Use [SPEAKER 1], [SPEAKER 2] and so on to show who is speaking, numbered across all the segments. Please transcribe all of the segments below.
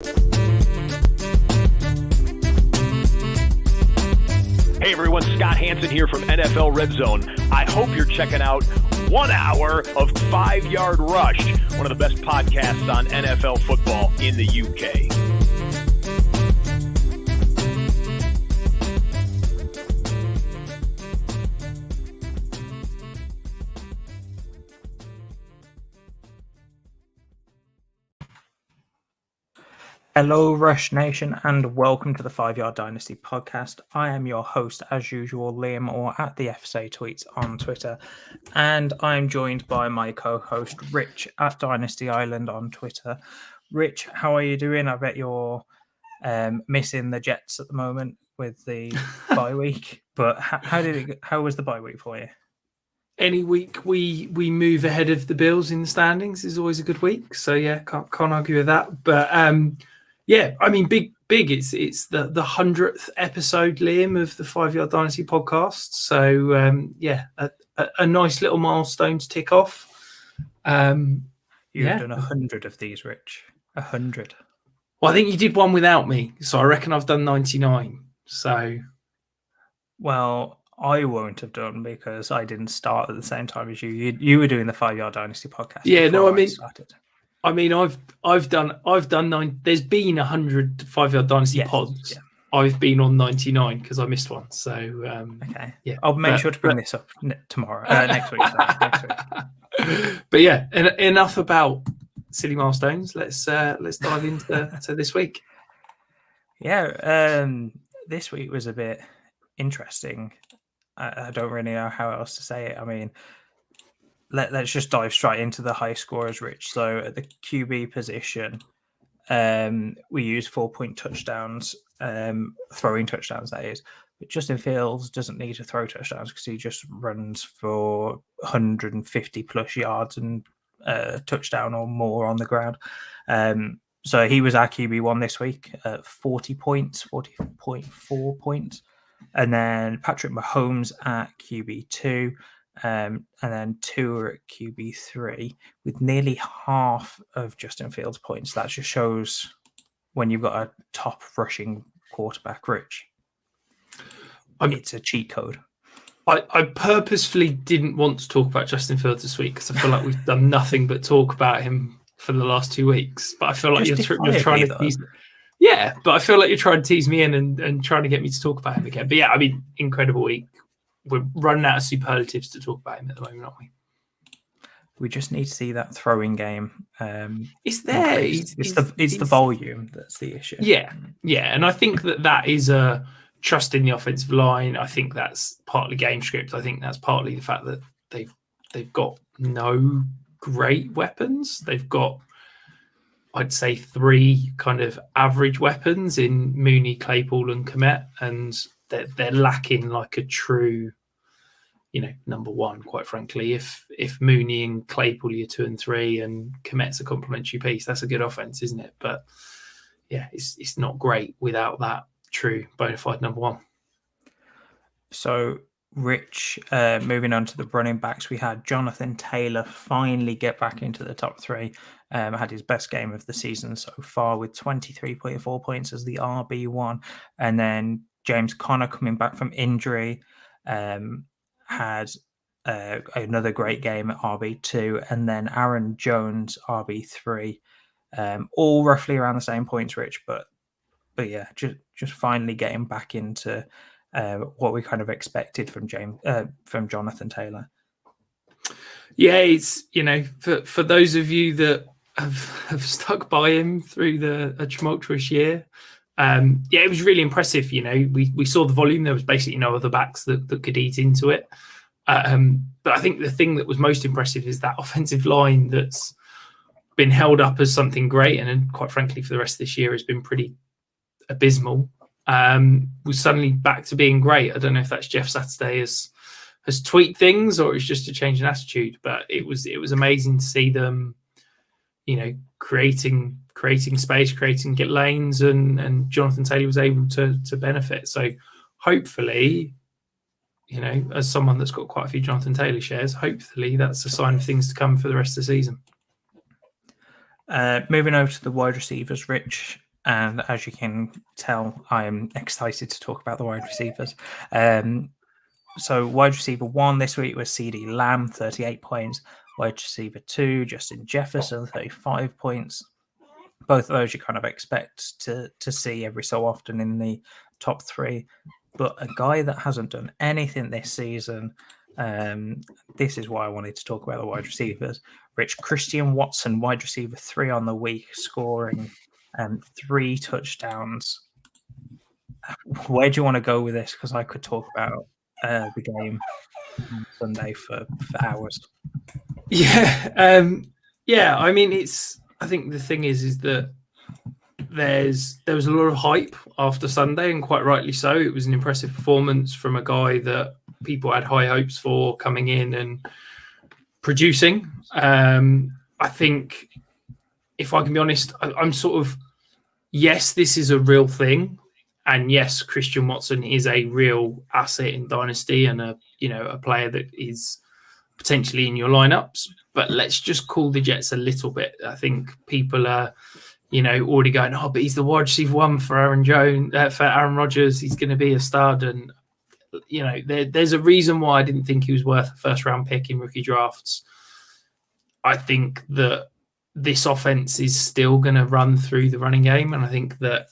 [SPEAKER 1] Hey everyone, Scott Hansen here from NFL Red Zone. I hope you're checking out 1 hour of 5 Yard Rush, one of the best podcasts on NFL football in the UK.
[SPEAKER 2] Hello, Rush Nation, and welcome to the 5 Yard Dynasty podcast. I am your host, as usual, Liam, or at the FSA Tweets on Twitter, and I'm joined by my co-host, Rich, at Dynasty Island on Twitter. Rich, how are you doing? I bet you're missing the Jets at the moment with the bye week, but how was the bye week for you?
[SPEAKER 3] Any week we move ahead of the Bills in the standings is always a good week. So yeah, can't argue with that. But yeah, I mean, big. It's the 100th episode, Liam, of the 5 Yard Dynasty podcast. So yeah, a nice little milestone to tick off.
[SPEAKER 2] You've done 100 of these, Rich. 100.
[SPEAKER 3] Well, I think you did one without me, so I reckon I've done 99. So,
[SPEAKER 2] well, I won't have done because I didn't start at the same time as you. You were doing the 5 Yard Dynasty podcast.
[SPEAKER 3] Yeah, no, I
[SPEAKER 2] started.
[SPEAKER 3] I've done 9. There's been 100 5 Yard Dynasty pods. Yeah. I've been on 99 because I missed one. So
[SPEAKER 2] okay,
[SPEAKER 3] yeah,
[SPEAKER 2] I'll make sure to bring this up tomorrow, next week. Next week.
[SPEAKER 3] But yeah, enough about silly milestones. Let's dive into this week.
[SPEAKER 2] Yeah, this week was a bit interesting. I don't really know how else to say it. I mean, let's just dive straight into the high scorers, Rich. So at the QB position, we use 4-point touchdowns, throwing touchdowns, that is. But Justin Fields doesn't need to throw touchdowns because he just runs for 150 plus yards and touchdown or more on the ground. So he was our QB1 this week at 40 points, 40.4 points. And then Patrick Mahomes at QB2, and then Tua at QB3 with nearly half of Justin Fields' points. That just shows when you've got a top rushing quarterback, Rich. It's a cheat code.
[SPEAKER 3] I purposefully didn't want to talk about Justin Fields this week because I feel like we've done nothing but talk about him for the last 2 weeks. But I feel like you're trying to tease me. Yeah, but I feel like you're trying to tease me in and trying to get me to talk about him again. But yeah, I mean, incredible week. We're running out of superlatives to talk about him at the moment, aren't we?
[SPEAKER 2] We just need to see that throwing game.
[SPEAKER 3] It's there.
[SPEAKER 2] It's the volume that's the issue.
[SPEAKER 3] Yeah, and I think that is a trust in the offensive line. I think that's partly game script. I think that's partly the fact that they've got no great weapons. They've got, I'd say, 3 kind of average weapons in Mooney, Claypool, and Kmet, and they're lacking like a true, number one. Quite frankly, if Mooney and Claypool are 2 and 3, and Kmet's a complementary piece, that's a good offense, isn't it? But yeah, it's not great without that true bona fide number one.
[SPEAKER 2] So, Rich, moving on to the running backs, we had Jonathan Taylor finally get back into the top 3. Had his best game of the season so far with 23.4 points as the RB1. And then James Conner coming back from injury had another great game at RB2. And then Aaron Jones, RB3, all roughly around the same points, Rich. But yeah, just finally getting back into what we kind of expected from Jonathan Taylor.
[SPEAKER 3] Yeah, it's, for those of you that have stuck by him through a tumultuous year, it was really impressive. We saw the volume. There was basically no other backs that could eat into it. But I think the thing that was most impressive is that offensive line that's been held up as something great, and quite frankly, for the rest of this year has been pretty abysmal. Was suddenly back to being great. I don't know if that's Jeff Saturday has tweaked things or it's just a change in attitude, but it was amazing to see them, creating space, creating get lanes, and Jonathan Taylor was able to benefit. So hopefully, as someone that's got quite a few Jonathan Taylor shares, hopefully that's a sign of things to come for the rest of the season.
[SPEAKER 2] Moving over to the wide receivers, Rich, And as you can tell, I am excited to talk about the wide receivers. So wide receiver 1 this week was CD Lamb, 38 points. Wide receiver 2, Justin Jefferson, 35 points. Both of those you kind of expect to see every so often in the top 3. But a guy that hasn't done anything this season, this is why I wanted to talk about the wide receivers. Christian Watson, wide receiver 3 on the week, scoring 3 touchdowns. Where do you want to go with this? Because I could talk about the game on Sunday for hours.
[SPEAKER 3] Yeah. I mean, I think the thing is that there was a lot of hype after Sunday, and quite rightly so. It was an impressive performance from a guy that people had high hopes for coming in and producing. I think, if I can be honest, I'm sort of, yes, this is a real thing. And yes, Christian Watson is a real asset in Dynasty and a player that is potentially in your lineups. But let's just cool the jets a little bit. I think people are, already going, oh, but he's the wide receiver 1 for for Aaron Rodgers. He's going to be a stud. And, there's a reason why I didn't think he was worth a first round pick in rookie drafts. I think that this offense is still going to run through the running game. And I think that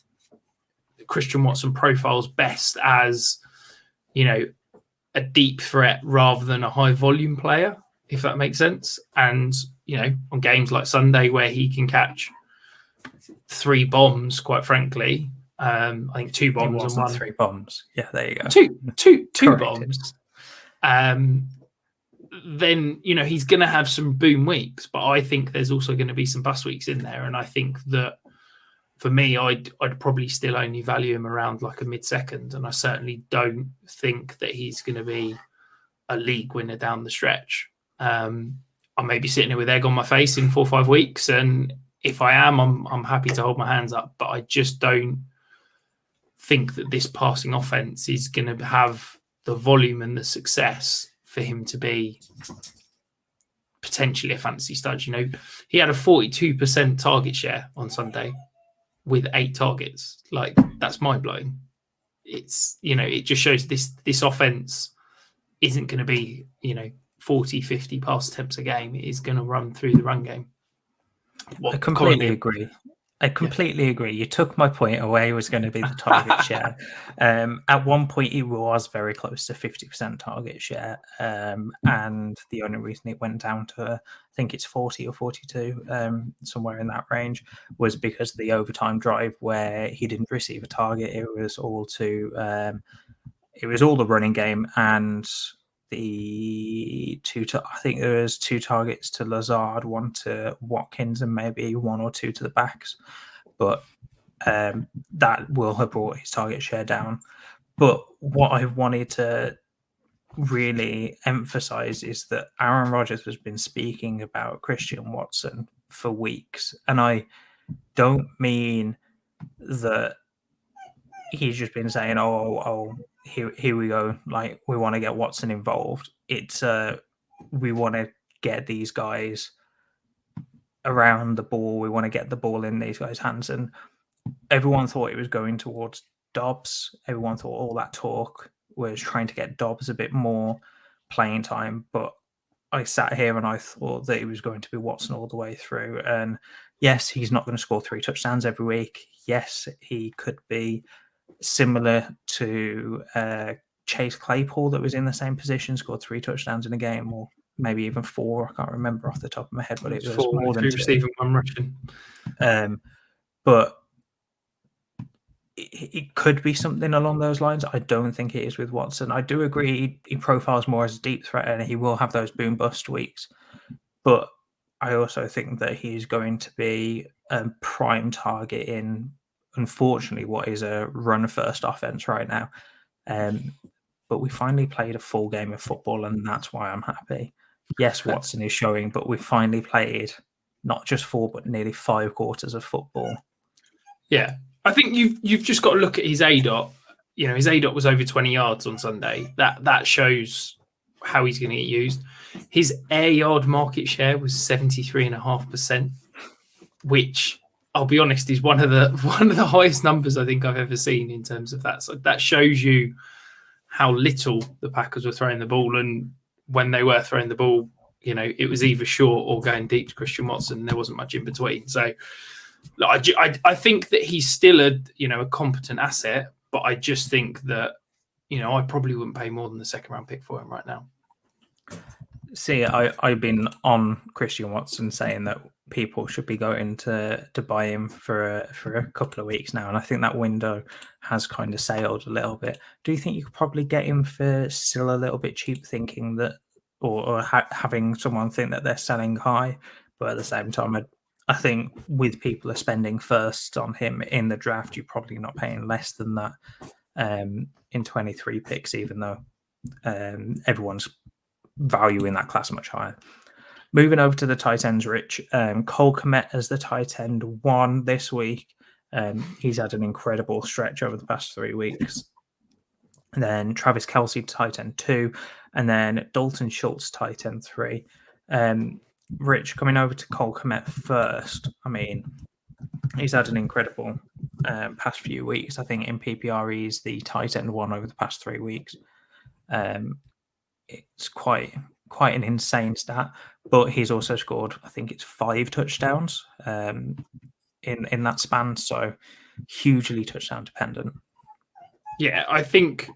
[SPEAKER 3] Christian Watson profiles best as, a deep threat rather than a high volume player, if that makes sense. And, on games like Sunday where he can catch 3 bombs, quite frankly, I think 2 bombs and 1.
[SPEAKER 2] 3 bombs. Yeah, there you go.
[SPEAKER 3] Two bombs. Then, he's going to have some boom weeks, but I think there's also going to be some bust weeks in there. And I think that, for me, I'd probably still only value him around like a mid-second, and I certainly don't think that he's going to be a league winner down the stretch. I may be sitting here with egg on my face in 4 or 5 weeks, and if I am, I'm happy to hold my hands up. But I just don't think that this passing offense is going to have the volume and the success for him to be potentially a fantasy stud. He had a 42% target share on Sunday with 8 targets. Like, that's mind-blowing. It's, it just shows this offense isn't going to be, 40, 50 pass attempts a game. It is going to run through the run game.
[SPEAKER 2] I completely agree. You took my point away. It was going to be the target share. At one point, he was very close to 50% target share. And the only reason it went down to, I think it's 40 or 42, somewhere in that range, was because of the overtime drive where he didn't receive a target. It was all the running game and I think there was 2 targets to Lazard, 1 to Watkins, and maybe 1 or 2 to the backs. But that will have brought his target share down. But what I wanted to really emphasize is that Aaron Rodgers has been speaking about Christian Watson for weeks. And I don't mean that he's just been saying, here we go, like, we want to get Watson involved. It's we want to get these guys around the ball. We want to get the ball in these guys' hands. And everyone thought it was going towards Dobbs. Everyone thought all that talk was trying to get Dobbs a bit more playing time. But I sat here and I thought that it was going to be Watson all the way through. And yes, he's not going to score 3 touchdowns every week. Yes, he could be similar to Chase Claypool, that was in the same position, scored 3 touchdowns in a game, or maybe even 4. I can't remember off the top of my head, but it was 4, more than 2.
[SPEAKER 3] Receiving, 1 rushing.
[SPEAKER 2] But it could be something along those lines. I don't think it is with Watson. I do agree he profiles more as a deep threat, and he will have those boom bust weeks. But I also think that he's going to be a prime target in, unfortunately, what is a run-first offense right now. But we finally played a full game of football, and that's why I'm happy. Yes, Watson is showing, but we finally played not just 4, but nearly 5 quarters of football.
[SPEAKER 3] Yeah, I think you've just got to look at his ADOT. His ADOT was over 20 yards on Sunday. That shows how he's going to get used. His air yard market share was 73.5%, which I'll be honest, is one of the highest numbers I think I've ever seen in terms of that. So that shows you how little the Packers were throwing the ball, and when they were throwing the ball, it was either short or going deep to Christian Watson. There wasn't much in between. So I think that he's still a competent asset, but I just think that I probably wouldn't pay more than the second round pick for him right now.
[SPEAKER 2] See, I've been on Christian Watson saying that people should be going to buy him for a couple of weeks now, and I think that window has kind of sailed a little bit. Do you think you could probably get him for still a little bit cheap, thinking that, or having someone think that they're selling high, but at the same time, I think with people are spending first on him in the draft, you're probably not paying less than that in 23 picks, even though everyone's valuing that class much higher. Moving over to the tight ends, Rich. Cole Kmet as the tight end 1 this week. He's had an incredible stretch over the past 3 weeks. And then Travis Kelce, tight end 2. And then Dalton Schultz, tight end 3. Rich, coming over to Cole Kmet first. I mean, he's had an incredible past few weeks. I think in PPR, he's the tight end 1 over the past 3 weeks. It's quite an insane stat, but he's also scored, I think it's 5 touchdowns in that span, so hugely touchdown dependent.
[SPEAKER 3] Yeah, I think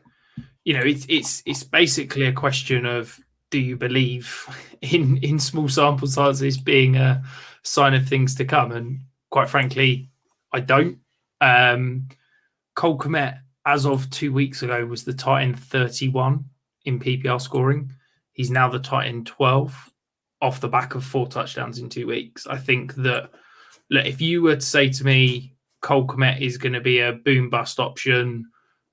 [SPEAKER 3] it's basically a question of, do you believe in small sample sizes being a sign of things to come? And quite frankly, I don't. Cole Kmet, as of 2 weeks ago, was the tight end 31 in PPR scoring. He's now the tight end 12 off the back of 4 touchdowns in 2 weeks. I think that, look, if you were to say to me, Cole Kmet is going to be a boom bust option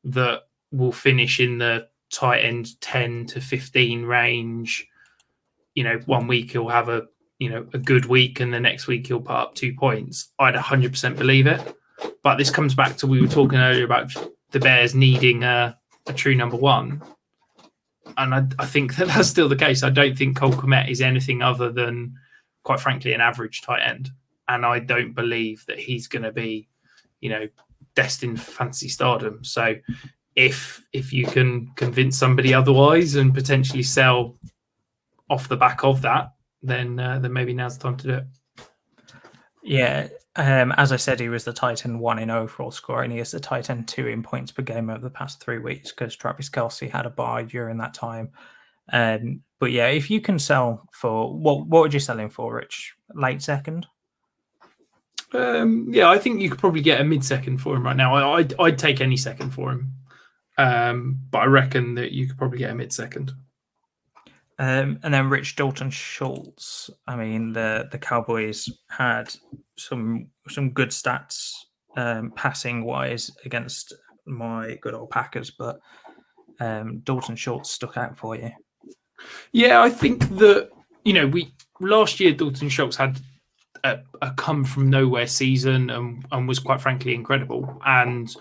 [SPEAKER 3] that will finish in the tight end 10 to 15 range, 1 week he'll have a good week and the next week he'll put up 2 points, I'd 100% believe it. But this comes back to, we were talking earlier about the Bears needing a true number 1. And I think that that's still the case. I don't think Cole Kmet is anything other than, quite frankly, an average tight end. And I don't believe that he's going to be, destined for fantasy stardom. So if you can convince somebody otherwise and potentially sell off the back of that, then maybe now's the time to do it.
[SPEAKER 2] Yeah, as I said, he was the tight end 1 in overall score, and he is the tight end 2 in points per game over the past 3 weeks because Travis Kelce had a bye during that time. But yeah, if you can sell for what would you sell him for, Rich? Late second?
[SPEAKER 3] Yeah, I think you could probably get a mid-second for him right now. I'd take any second for him, but I reckon that you could probably get a mid-second.
[SPEAKER 2] And then Rich, Dalton Schultz. I mean, the Cowboys had some good stats passing wise against my good old Packers, but Dalton Schultz stuck out for you.
[SPEAKER 3] Yeah, I think that last year Dalton Schultz had a come from nowhere season and was quite frankly incredible and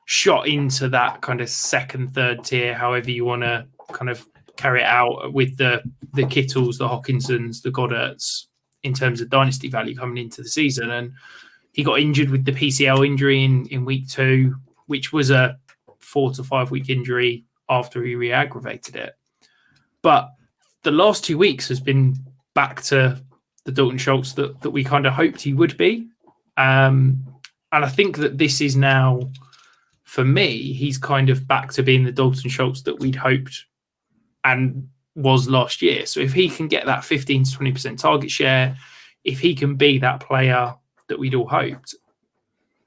[SPEAKER 3] shot into that kind of second, third tier, however you want to kind of carry it out, with the Kittles, the Hawkinsons, the Goddards in terms of dynasty value coming into the season. And he got injured with the PCL injury in week 2, which was a 4 to 5 week injury after he re-aggravated it. But the last 2 weeks has been back to the Dalton Schultz that we kind of hoped he would be. And I think that this is now, for me, he's kind of back to being the Dalton Schultz that we'd hoped and was last year. So if he can get that 15 to 20% target share, if he can be that player that we'd all hoped,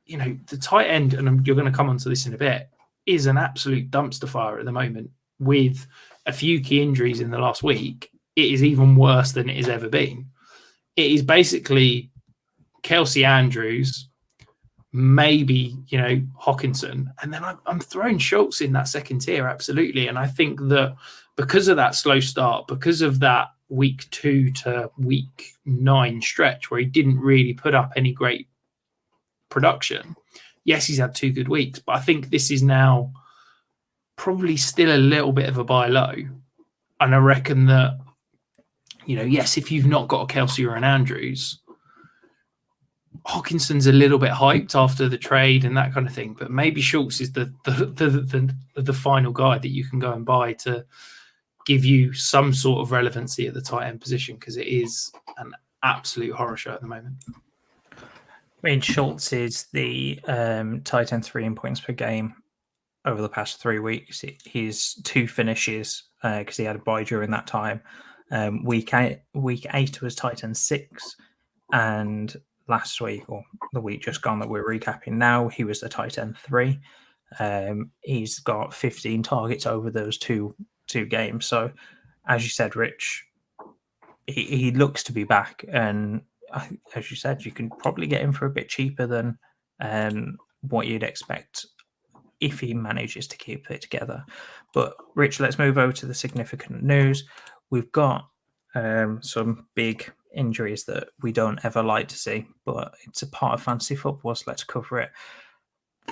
[SPEAKER 3] the tight end, and you're going to come onto this in a bit, is an absolute dumpster fire at the moment. With a few key injuries in the last week, it is even worse than it has ever been. It is basically Kelce, Andrews, maybe, Hawkinson, and then I'm throwing Schultz in that second tier, absolutely. And I think that because of that slow start, because of that week 2 to week 9 stretch where he didn't really put up any great production, yes, he's had 2 good weeks, but I think this is now probably still a little bit of a buy low. And I reckon that, yes, if you've not got a Kelce or an Andrews, Hawkinson's a little bit hyped after the trade and that kind of thing, but maybe Schultz is the final guy that you can go and buy to give you some sort of relevancy at the tight end position, because it is an absolute horror show at the moment.
[SPEAKER 2] I mean, Schultz is the tight end 3 in points per game over the past 3 weeks. He's 2 finishes because he had a bye during that time. Week 8 was tight end 6, and last week, or the week just gone that we're recapping now, he was the tight end 3. He's got 15 targets over those two games. So, as you said, Rich, he looks to be back, and as you said, you can probably get him for a bit cheaper than what you'd expect if he manages to keep it together. But Rich, let's move over to the significant news. We've got some big injuries that we don't ever like to see, but it's a part of fantasy football, so let's cover it.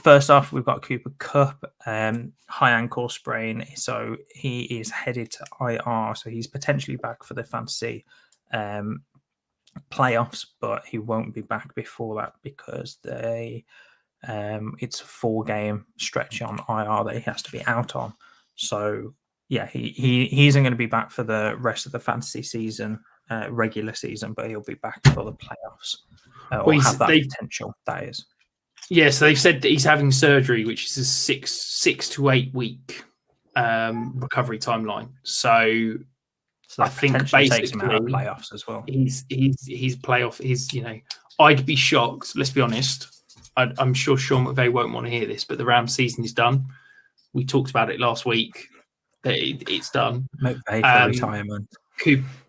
[SPEAKER 2] First off, we've got Cooper Kupp, high ankle sprain, so he is headed to IR, so he's potentially back for the fantasy playoffs, but he won't be back before that because it's a 4-game stretch on IR that he has to be out on. So yeah, he isn't going to be back for the rest of the fantasy season, regular season, but he'll be back for the playoffs, or have that potential. That is.
[SPEAKER 3] Yeah, so they've said that he's having surgery, which is a 6 to 8 week recovery timeline. So I think basically
[SPEAKER 2] takes him out of playoffs as well.
[SPEAKER 3] He's playoff. I'd be shocked. Let's be honest. I'm sure Sean McVay won't want to hear this, but the Rams season is done. We talked about it last week. That it's done.
[SPEAKER 2] McVay for retirement.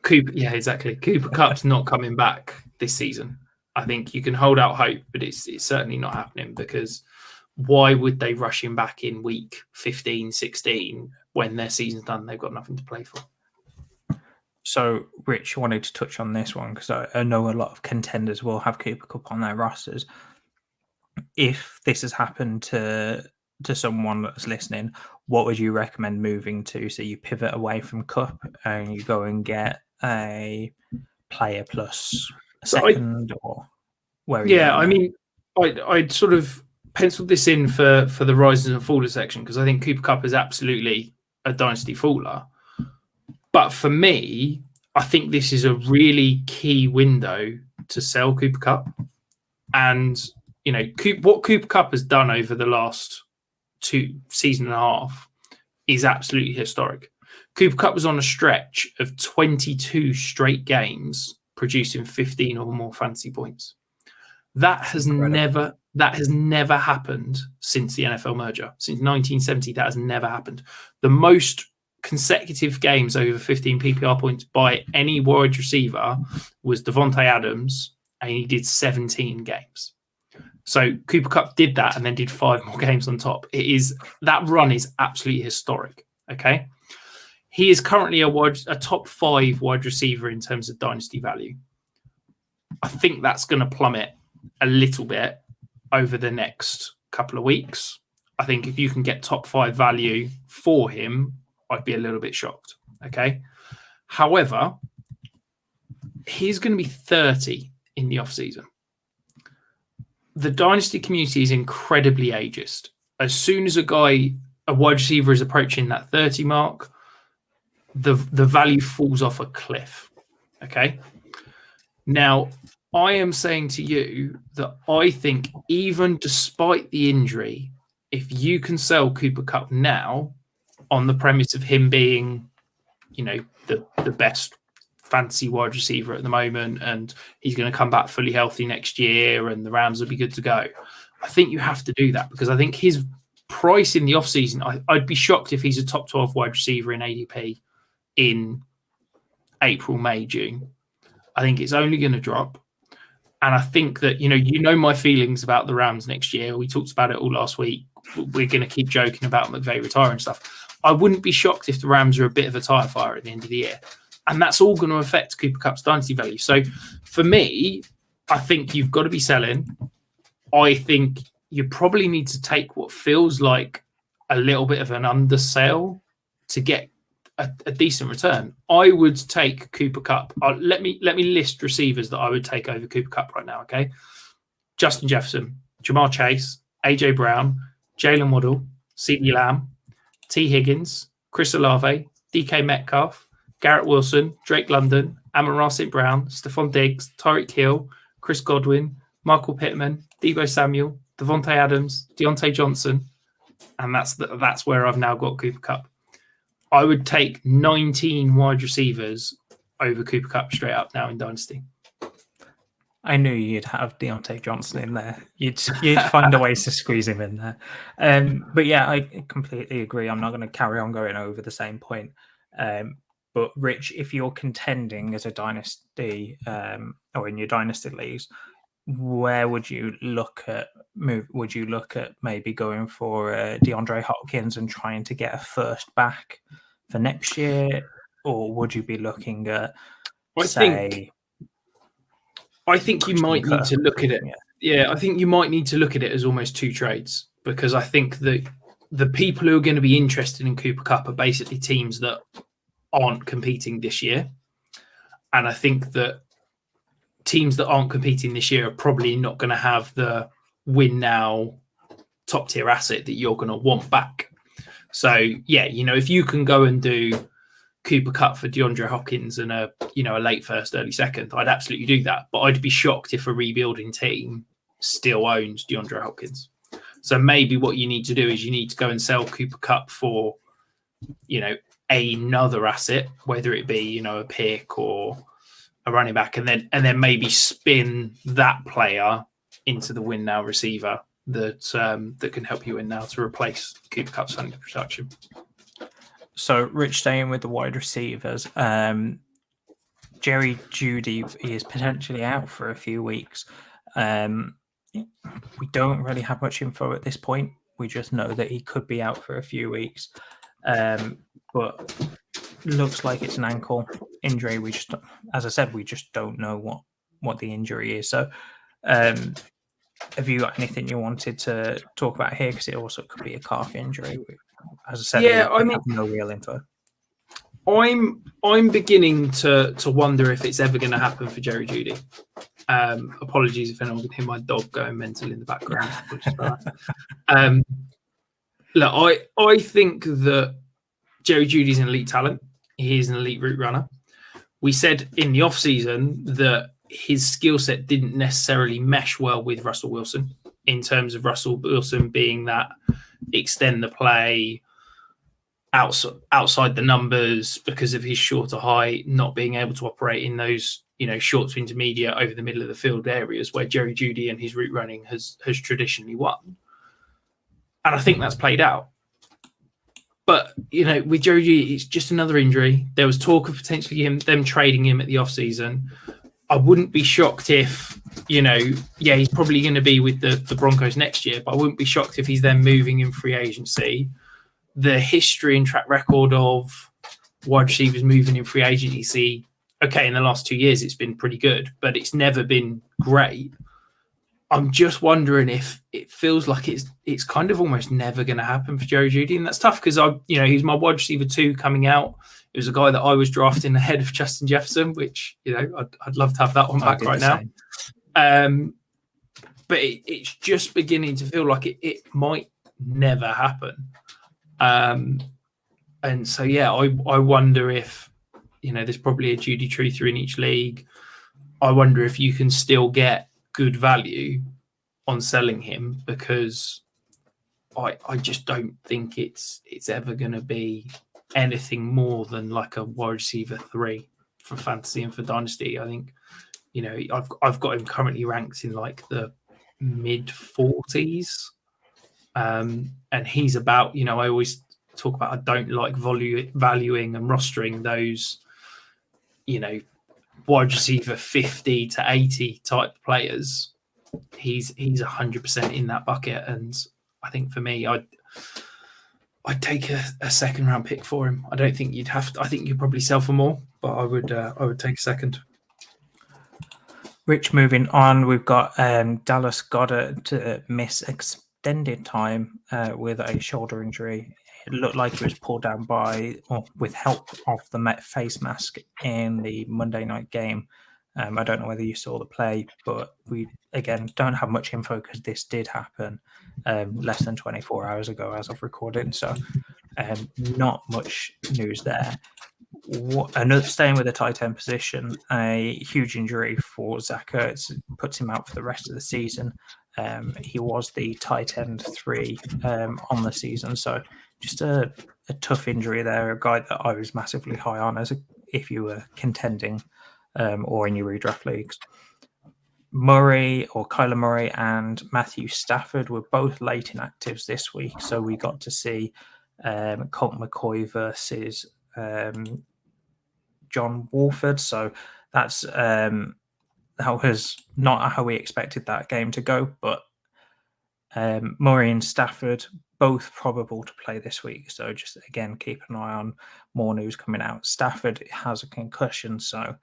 [SPEAKER 3] Cooper, yeah, exactly. Cooper Kupp's not coming back this season. I think you can hold out hope, but it's certainly not happening, because why would they rush him back in week 15, 16 when their season's done? They've got nothing to play for.
[SPEAKER 2] So, Rich, wanted to touch on this one because I know a lot of contenders will have Cooper Kupp on their rosters. If this has happened to someone that's listening, what would you recommend moving to? So you pivot away from Kupp and you go and get a player plus a second, or where?
[SPEAKER 3] I mean, I'd sort of penciled this in for the rises and fallers section, because I think Cooper Kupp is absolutely a dynasty faller. But for me, I think this is a really key window to sell Cooper Kupp. And, what Cooper Kupp has done over the last 2 season and a half is absolutely historic. Cooper Kupp was on a stretch of 22 straight games producing 15 or more fantasy points. That has never happened since the NFL merger. Since 1970, that has never happened. The most consecutive games over 15 PPR points by any wide receiver was Devontae Adams, and he did 17 games. So Cooper Kupp did that and then did 5 more games on top. That run is absolutely historic. Okay. He is currently a top 5 wide receiver in terms of dynasty value. I think that's going to plummet a little bit over the next couple of weeks. I think if you can get top 5 value for him, I'd be a little bit shocked. Okay. However, he's going to be 30 in the offseason. The dynasty community is incredibly ageist. As soon as a wide receiver is approaching that 30 mark, the value falls off a cliff. Okay. Now, I am saying to you that I think even despite the injury, if you can sell Cooper Kupp now on the premise of him being, the best fantasy wide receiver at the moment, and he's going to come back fully healthy next year and the Rams will be good to go, I think you have to do that, because I think his price in the offseason, I'd be shocked if he's a top 12 wide receiver in ADP in April, May, June. I think it's only going to drop. And I think that, my feelings about the Rams next year. We talked about it all last week. We're going to keep joking about McVay retiring stuff. I wouldn't be shocked if the Rams are a bit of a tire fire at the end of the year. And that's all going to affect Cooper Kupp's dynasty value. So for me, I think you've got to be selling. I think you probably need to take what feels like a little bit of an undersell to get a decent return. I would take Cooper Kupp. Let me list receivers that I would take over Cooper Kupp right now. Okay, Justin Jefferson, Jamar Chase, AJ Brown, Jalen Waddle, CeeDee Lamb, T. Higgins, Chris Olave, DK Metcalf, Garrett Wilson, Drake London, Amon-Ra St. Brown, Stephon Diggs, Tyreek Hill, Chris Godwin, Michael Pittman, Deebo Samuel, Devontae Adams, Deontay Johnson, and that's where I've now got Cooper Kupp. I would take 19 wide receivers over Cooper Kupp straight up now in Dynasty.
[SPEAKER 2] I knew you'd have Deontay Johnson in there. You'd find a way to squeeze him in there. But yeah, I completely agree. I'm not going to carry on going over the same point. But Rich, if you're contending as a dynasty or in your dynasty leagues, where would you look at Would you look at maybe going for DeAndre Hopkins and trying to get a first back for next year, or would you be looking at
[SPEAKER 3] I think you might need to look at it. Yeah, I think you might need to look at it as almost two trades, because I think that the people who are going to be interested in Cooper Kupp are basically teams that aren't competing this year. And I think that teams that aren't competing this year are probably not going to have the win now top tier asset that you're going to want back. So, yeah, if you can go and do Cooper Kupp for DeAndre Hopkins and a late first, early second, I'd absolutely do that. But I'd be shocked if a rebuilding team still owns DeAndre Hopkins. So maybe what you need to do is you need to go and sell Cooper Kupp for, another asset, whether it be, a pick or a running back, and then maybe spin that player into the win now receiver that can help you win now to replace Cooper Kupp's fantasy production.
[SPEAKER 2] So, Rich, staying with the wide receivers, Jerry Jeudy is potentially out for a few weeks. We don't really have much info at this point. We just know that he could be out for a few weeks. But looks like it's an ankle injury. As I said, we just don't know what the injury is. So, have you got anything you wanted to talk about here? Because it also could be a calf injury. As I said, we have no real info.
[SPEAKER 3] I'm beginning to wonder if it's ever going to happen for Jerry Jeudy. Apologies if anyone can hear my dog going mental in the background. Look, I think that Jerry Jeudy's an elite talent. He's an elite route runner. We said in the offseason that his skill set didn't necessarily mesh well with Russell Wilson, in terms of Russell Wilson being that extend the play outside the numbers because of his shorter height, not being able to operate in those short to intermediate over the middle of the field areas where Jerry Jeudy and his route running has traditionally won. And I think that's played out. But, with Jerry Jeudy, it's just another injury. There was talk of potentially them trading him at the offseason. I wouldn't be shocked if, he's probably going to be with the Broncos next year, but I wouldn't be shocked if he's then moving in free agency. The history and track record of wide receivers moving in free agency, okay, in the last 2 years, it's been pretty good, but it's never been great. I'm just wondering if it feels like it's kind of almost never going to happen for Jerry Jeudy, and that's tough because he's my wide receiver 2 coming out. It was a guy that I was drafting ahead of Justin Jefferson, which I'd love to have that one back right now. But it's just beginning to feel like it might never happen. And so I wonder if there's probably a Jeudy tree through in each league. I wonder if you can still get good value on selling him, because I just don't think it's ever going to be anything more than like a wide receiver 3 for fantasy and for dynasty. I think I've got him currently ranked in like the mid 40s, and he's about I always talk about I don't like valuing and rostering those wide receiver 50 to 80 type players. He's 100% in that bucket, and I think for me, I'd take a second round pick for him. I don't think you'd have to. I think you'd probably sell for more, but I would take a second.
[SPEAKER 2] Rich, moving on, we've got Dallas Goedert to miss extended time with a shoulder injury. It looked like it was pulled down with help of the Met face mask in the Monday night game. I don't know whether you saw the play, but we, again, don't have much info because this did happen less than 24 hours ago as of recording. So not much news there. Staying with the tight end position, a huge injury for Zach Ertz puts him out for the rest of the season. He was the tight end 3 on the season, so just a tough injury there. A guy that I was massively high on if you were contending or in your redraft leagues. Kyler Murray and Matthew Stafford were both late inactives this week, so we got to see Colt McCoy versus John Wolford. So that was not how we expected that game to go, but Murray and Stafford both probable to play this week. So just again, keep an eye on more news coming out. Stafford has a concussion, so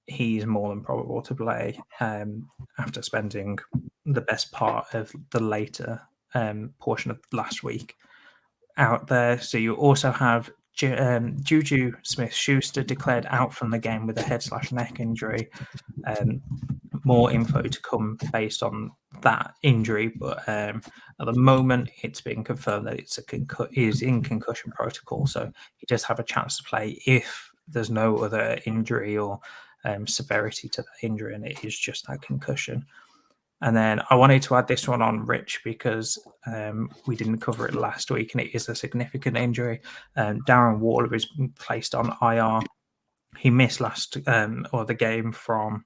[SPEAKER 2] he's more than probable to play after spending the best part of the later portion of last week out there. So you also have Juju Smith-Schuster declared out from the game with a head/neck injury. More info to come based on that injury, but at the moment it's been confirmed that is in concussion protocol, so he does have a chance to play if there's no other injury or severity to that injury, and it is just that concussion. And then I wanted to add this one on, Rich, because we didn't cover it last week, and it is a significant injury. Darren Waller is placed on IR. He missed the game from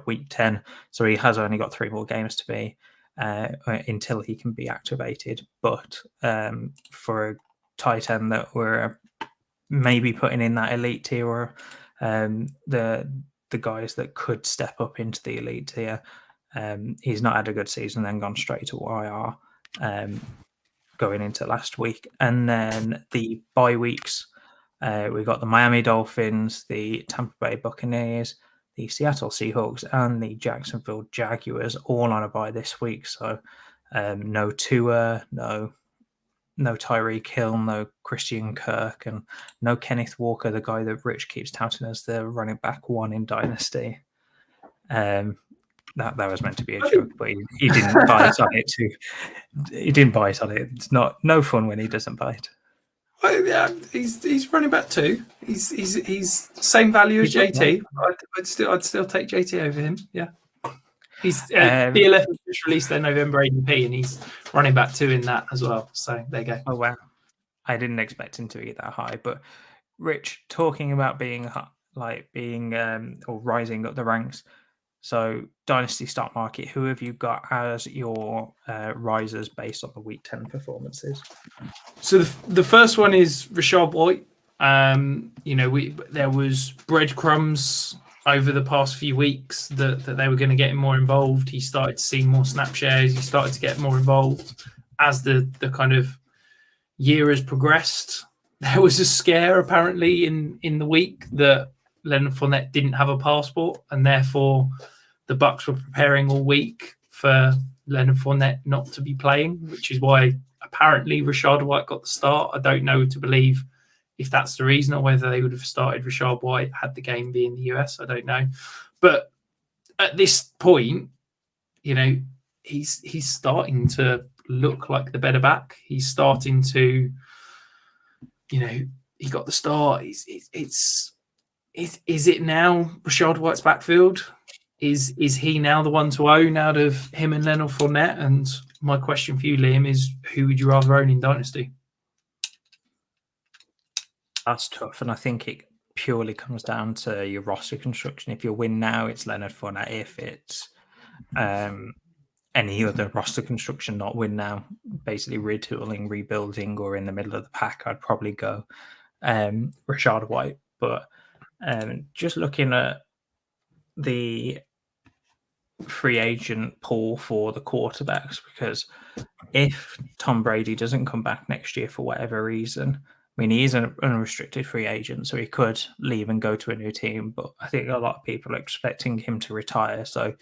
[SPEAKER 2] week 10, so he has only got 3 more games to be until he can be activated. But for a tight end that we're maybe putting in that elite tier, or the guys that could step up into the elite tier, he's not had a good season, then gone straight to IR going into last week. And then the bye weeks, we've got the Miami Dolphins, the Tampa Bay Buccaneers, the Seattle Seahawks, and the Jacksonville Jaguars all on a bye this week. So no Tua, no Tyreek Hill, no Christian Kirk, and no Kenneth Walker, the guy that Rich keeps touting as the running back 1 in Dynasty. That was meant to be a joke, but he didn't bite on it too. He didn't bite on it. It's no fun when he doesn't bite.
[SPEAKER 3] Well, yeah, he's running back 2. He's same value as JT. I'd still take JT over him. Yeah, he's PLF just released their November ADP, and he's running back 2 in that as well. So there you go.
[SPEAKER 2] Oh wow, I didn't expect him to be that high. But Rich, talking about being or rising up the ranks. So, Dynasty stock market, who have you got as your risers based on the Week 10 performances?
[SPEAKER 3] So, the first one is Rachaad White. There was breadcrumbs over the past few weeks that they were going to get him more involved. He started to see more snap shares. He started to get more involved as the kind of year has progressed. There was a scare apparently in the week that Leonard Fournette didn't have a passport, and therefore the Bucs were preparing all week for Leonard Fournette not to be playing, which is why apparently Rachaad White got the start. I don't know to believe if that's the reason or whether they would have started Rachaad White had the game been in the US. I don't know. But at this point, he's starting to look like the better back. He's starting to, he got the start. Is it now Rachaad White's backfield? Is he now the one to own out of him and Leonard Fournette? And my question for you, Liam, is who would you rather own in Dynasty?
[SPEAKER 2] That's tough, and I think it purely comes down to your roster construction. If you win now, it's Leonard Fournette. If it's any other roster construction, not win now, basically retooling, rebuilding, or in the middle of the pack, I'd probably go Rachaad White. But just looking at the free agent pool for the quarterbacks, because if Tom Brady doesn't come back next year for whatever reason, I mean, he is an unrestricted free agent, so he could leave and go to a new team, but I think a lot of people are expecting him to retire. So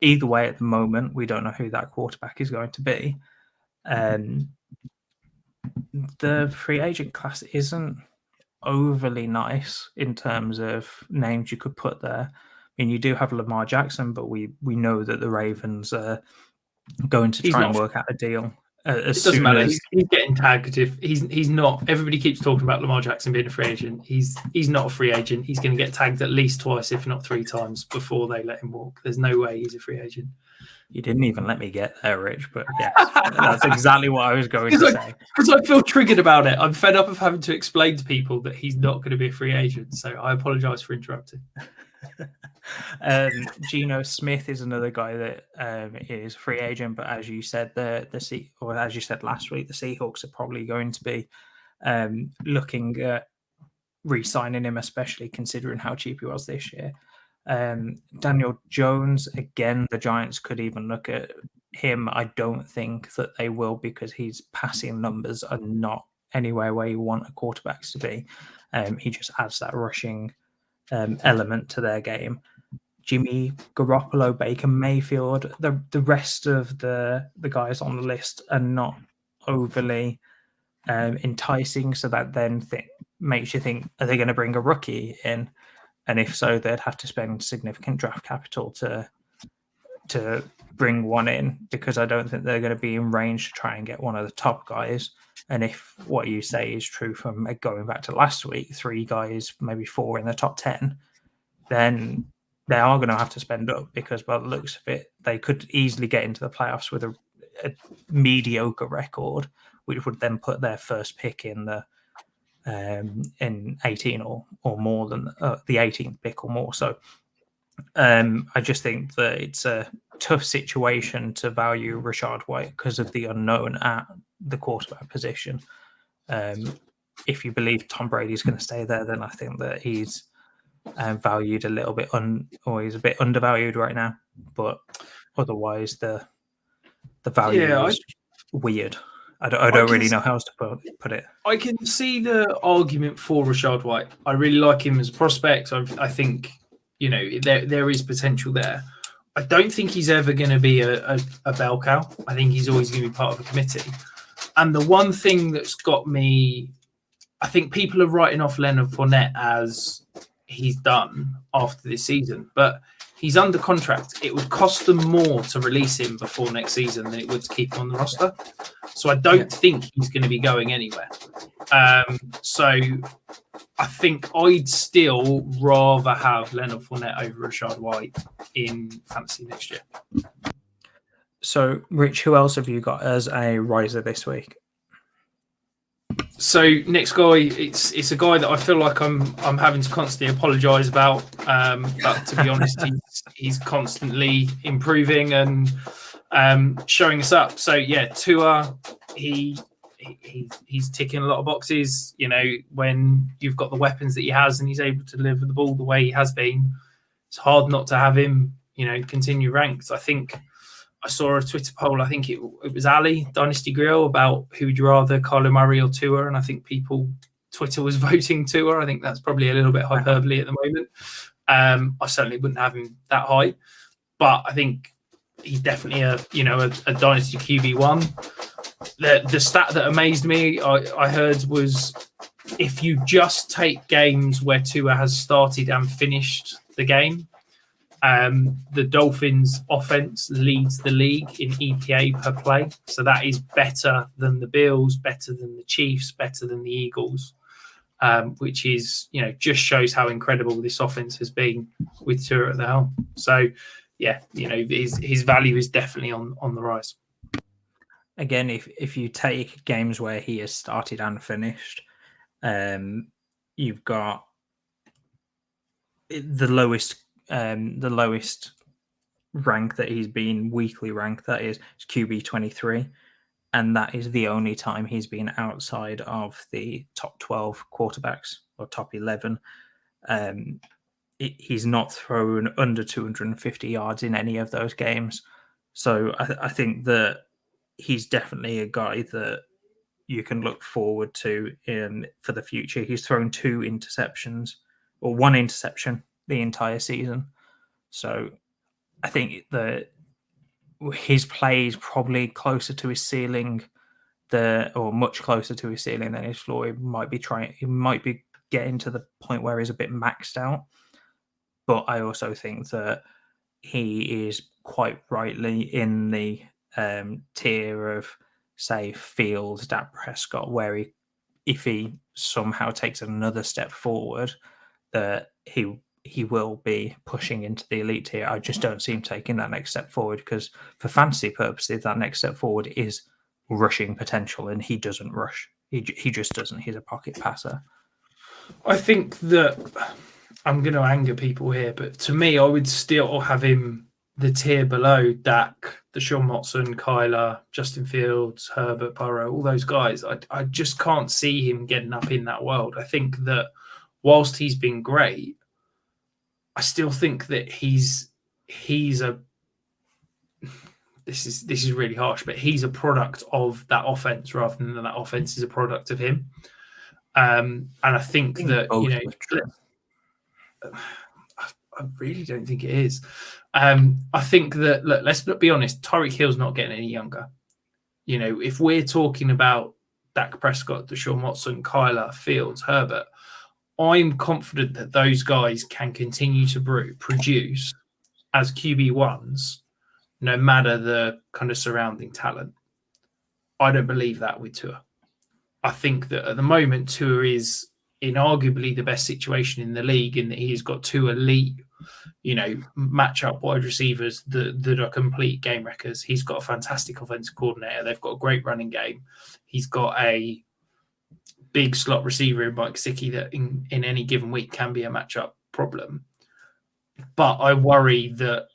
[SPEAKER 2] either way, at the moment, we don't know who that quarterback is going to be. The free agent class isn't overly nice in terms of names you could put there. I mean, you do have Lamar Jackson, but we know that the Ravens are going to try and work out a deal as
[SPEAKER 3] it doesn't
[SPEAKER 2] soon
[SPEAKER 3] matter.
[SPEAKER 2] as
[SPEAKER 3] He's getting tagged. If he's not, everybody keeps talking about Lamar Jackson being a free agent. He's not a free agent. He's going to get tagged at least twice, if not 3 times, before they let him walk. There's no way he's a free agent.
[SPEAKER 2] You didn't even let me get there, Rich, but yes, that's exactly what I was going to say.
[SPEAKER 3] Because I feel triggered about it. I'm fed up of having to explain to people that he's not going to be a free agent. So I apologise for interrupting.
[SPEAKER 2] Geno Smith is another guy that is free agent, but as you said, as you said last week, the Seahawks are probably going to be looking at re-signing him, especially considering how cheap he was this year. Daniel Jones, again, the Giants could even look at him. I don't think that they will, because his passing numbers are not anywhere where you want a quarterbacks to be. He just adds that rushing element to their game. Jimmy Garoppolo, Baker Mayfield, the rest of the guys on the list are not overly enticing, so that then makes you think, are they going to bring a rookie in? And if so, they'd have to spend significant draft capital to bring one in, because I don't think they're going to be in range to try and get one of the top guys. And if what you say is true from going back to last week, 3 guys, maybe 4 in the top 10, then they are going to have to spend up, because by the looks of it, they could easily get into the playoffs with a mediocre record, which would then put their first pick in the in 18 or more than the 18th pick or more. So I just think that it's a tough situation to value Rachaad White because of the unknown at the quarterback position. If you believe Tom Brady's going to stay there, then I think that he's valued a little bit or he's a bit undervalued right now. But otherwise, the value is weird. I don't really know how else to put it.
[SPEAKER 3] I can see the argument for Rachaad White. I really like him as a prospect. I think, there is potential there. I don't think he's ever going to be a bell cow. I think he's always going to be part of a committee. And the one thing that's got me, I think people are writing off Leonard Fournette as he's done after this season, but he's under contract. It would cost them more to release him before next season than it would to keep him on the roster. So I don't think he's going to be going anywhere. So I think I'd still rather have Leonard Fournette over Rachaad White in fantasy next year.
[SPEAKER 2] So, Rich, who else have you got as a riser this week?
[SPEAKER 3] So next guy, it's a guy that I feel like I'm having to constantly apologise about, but to be honest, he's constantly improving and showing us up. So yeah, Tua, he's ticking a lot of boxes. When you've got the weapons that he has and he's able to deliver the ball the way he has been, it's hard not to have him, continue ranked. I think I saw a Twitter poll, I think it was Ali, Dynasty Grill, about who would you rather, Kyler Murray or Tua, and I think Twitter was voting Tua. I think that's probably a little bit hyperbole at the moment. I certainly wouldn't have him that high, but I think he's definitely a Dynasty QB1. The stat that amazed me, I heard, was if you just take games where Tua has started and finished the game, the Dolphins offense leads the league in EPA per play. So that is better than the Bills, better than the Chiefs, better than the Eagles, which is, just shows how incredible this offense has been with Tua at the helm. So yeah, his value is definitely on the rise.
[SPEAKER 2] Again, if you take games where he has started and finished, you've got the lowest rank that he's been weekly ranked, that is QB 23, and that is the only time he's been outside of the top 12 quarterbacks or top 11. He's not thrown under 250 yards in any of those games. So I think that he's definitely a guy that you can look forward to for the future. He's thrown 2 interceptions, or 1 interception the entire season. So I think that his play is probably closer to his ceiling, or much closer to his ceiling than his floor. He might be getting to the point where he's a bit maxed out. but I also think that he is quite rightly in the tier of, say, Fields, Dak Prescott, where if he somehow takes another step forward, that he will be pushing into the elite tier. I just don't see him taking that next step forward because for fantasy purposes, that next step forward is rushing potential, and he doesn't rush. He just doesn't. He's a pocket passer.
[SPEAKER 3] I think that I'm going to anger people here, but to me, I would still have him the tier below Dak, Deshaun Watson, Kyler, Justin Fields, Herbert, Burrow, all those guys. I just can't see him getting up in that world. I think that whilst he's been great, I still think that he's a. This is really harsh, but he's a product of that offense rather than that offense is a product of him. And I think that I really don't think it is. I think that, look, let's be honest, Tyreek Hill's not getting any younger. If we're talking about Dak Prescott, Deshaun Watson, Kyler, Fields, Herbert, I'm confident that those guys can continue to produce as QB1s, no matter the kind of surrounding talent. I don't believe that with Tua. I think that at the moment, Tua is in arguably the best situation in the league in that he's got two elite, matchup wide receivers that are complete game wreckers. He's got a fantastic offensive coordinator. They've got a great running game. He's got a big slot receiver in Mike Gesicki that in any given week can be a matchup problem. But I worry that,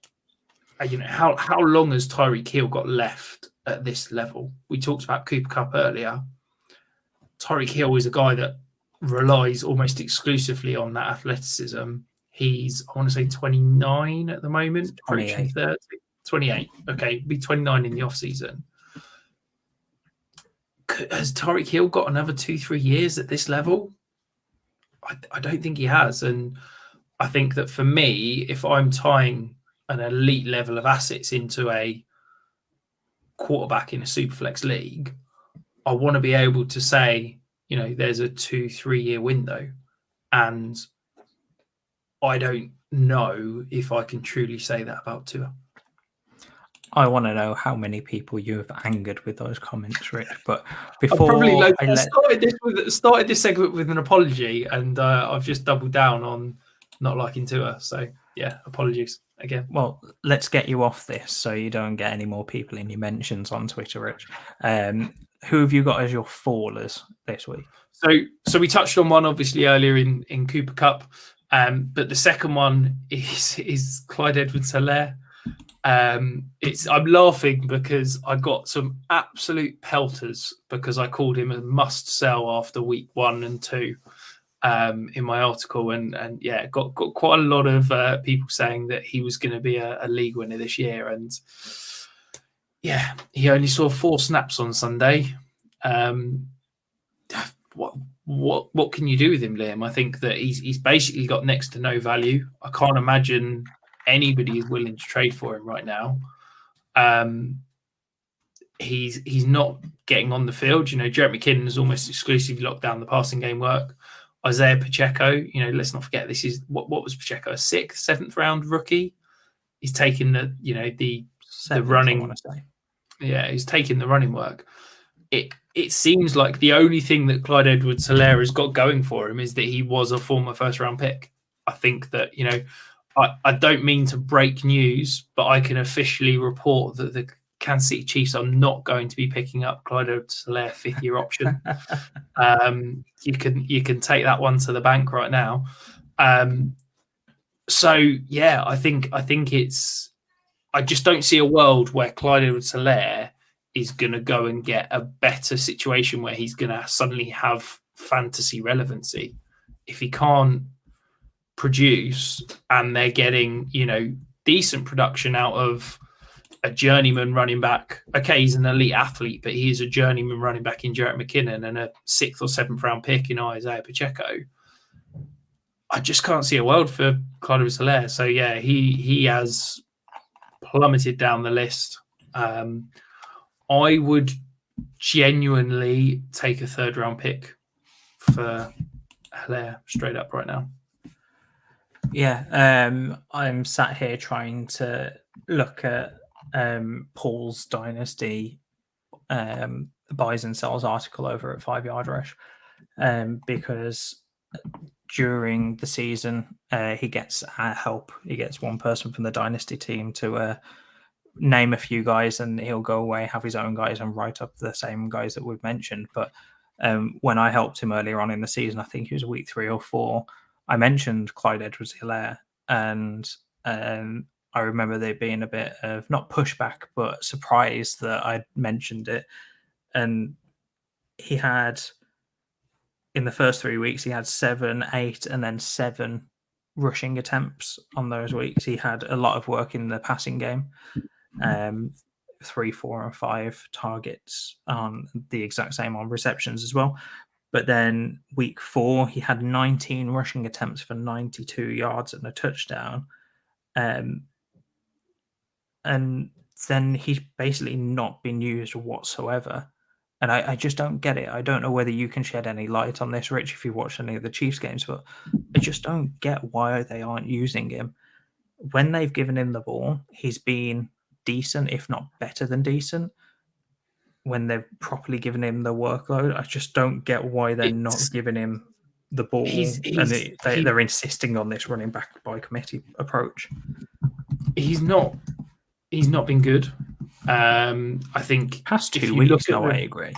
[SPEAKER 3] how long has Tyreek Hill got left at this level? We talked about Cooper Kupp earlier. Tyreek Hill is a guy that relies almost exclusively on that athleticism. He's, I want to say, 29 at the moment, approaching 30. 28. Okay, be 29 in the offseason. Has Tyreek Hill got another 2-3 years at this level? I don't think he has. And I think that for me, if I'm tying an elite level of assets into a quarterback in a Superflex league, I want to be able to say, there's a 2-3 year window. And I don't know if I can truly say that about Tua.
[SPEAKER 2] I want to know how many people you have angered with those comments, Rich. But before
[SPEAKER 3] started this segment with an apology, and I've just doubled down on not liking Tua. So yeah, apologies again.
[SPEAKER 2] Well, let's get you off this so you don't get any more people in your mentions on Twitter, Rich. Who have you got as your fallers this week?
[SPEAKER 3] So we touched on one obviously earlier in Cooper Kupp, but the second one is Clyde Edwards-Helaire. I'm laughing because I got some absolute pelters because I called him a must sell after week 1 and 2 in my article, and got quite a lot of people saying that he was going to be a league winner this year, and he only saw 4 snaps on Sunday. What can you do with him, Liam? I think that he's basically got next to no value. I can't imagine anybody is willing to trade for him right now. He's not getting on the field. Jarrett McKinnon has almost exclusively locked down the passing game work. Isaiah Pacheco, let's not forget this is what was Pacheco, a 6th, 7th round rookie. He's taken the running. I want to say. Yeah, he's taking the running work. It seems like the only thing that Clyde Edwards-Helaire has got going for him is that he was a former first round pick. I think that, I don't mean to break news, but I can officially report that the Kansas City Chiefs are not going to be picking up Clyde Edwards-Helaire 5th year option. You can take that one to the bank right now. I think it's. I just don't see a world where Clyde Edwards-Helaire is going to go and get a better situation where he's going to suddenly have fantasy relevancy. If he can't produce and they're getting, decent production out of a journeyman running back. Okay, he's an elite athlete, but he is a journeyman running back in Jarrett McKinnon and a 6th or 7th round pick in Isaiah Pacheco. I just can't see a world for Clyde Edwards-Helaire. So yeah, he has plummeted down the list. I would genuinely take a 3rd round pick for Helaire straight up right now.
[SPEAKER 2] Yeah, I'm sat here trying to look at Paul's Dynasty buys and sells article over at 5 Yard Rush, because during the season he gets help. He gets one person from the Dynasty team to name a few guys, and he'll go away, have his own guys, and write up the same guys that we've mentioned. But when I helped him earlier on in the season, I think it was week 3 or 4, I mentioned Clyde Edwards-Helaire, and I remember there being a bit of not pushback, but surprise that I'd mentioned it. And he had, in the first 3 weeks, he had 7, 8, and then 7 rushing attempts on those weeks. He had a lot of work in the passing game. 3, 4, and 5 targets on the exact same on receptions as well. But then week 4, he had 19 rushing attempts for 92 yards and a touchdown. And then he's basically not been used whatsoever. And I just don't get it. I don't know whether you can shed any light on this, Rich, if you watched any of the Chiefs games, but I just don't get why they aren't using him. When they've given him the ball, he's been decent, if not better than decent. When they've properly given him the workload, I just don't get why they're not giving him the ball. They're insisting on this running back by committee approach.
[SPEAKER 3] He's not been good. I think
[SPEAKER 2] past 2 weeks, I agree.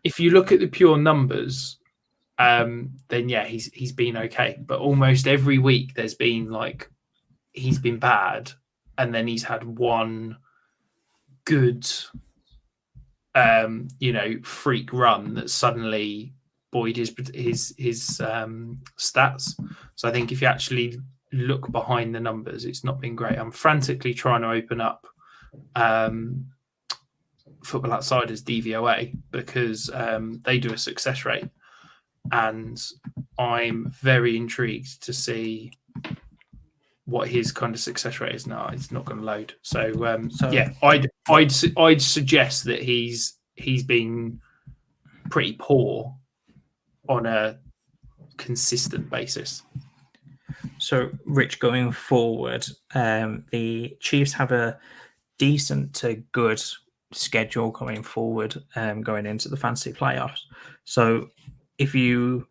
[SPEAKER 3] If you look at the pure numbers, then yeah, he's been okay. But almost every week there's been like he's been bad, and then he's had one good freak run that suddenly buoyed his stats. So I think if you actually look behind the numbers, it's not been great. I'm frantically trying to open up Football Outsiders DVOA because they do a success rate, and I'm very intrigued to see what his kind of success rate is. No, it's not going to load. So yeah, I'd suggest that he's been pretty poor on a consistent basis.
[SPEAKER 2] So, Rich, going forward, the Chiefs have a decent to good schedule going forward, going into the fantasy playoffs. So, if you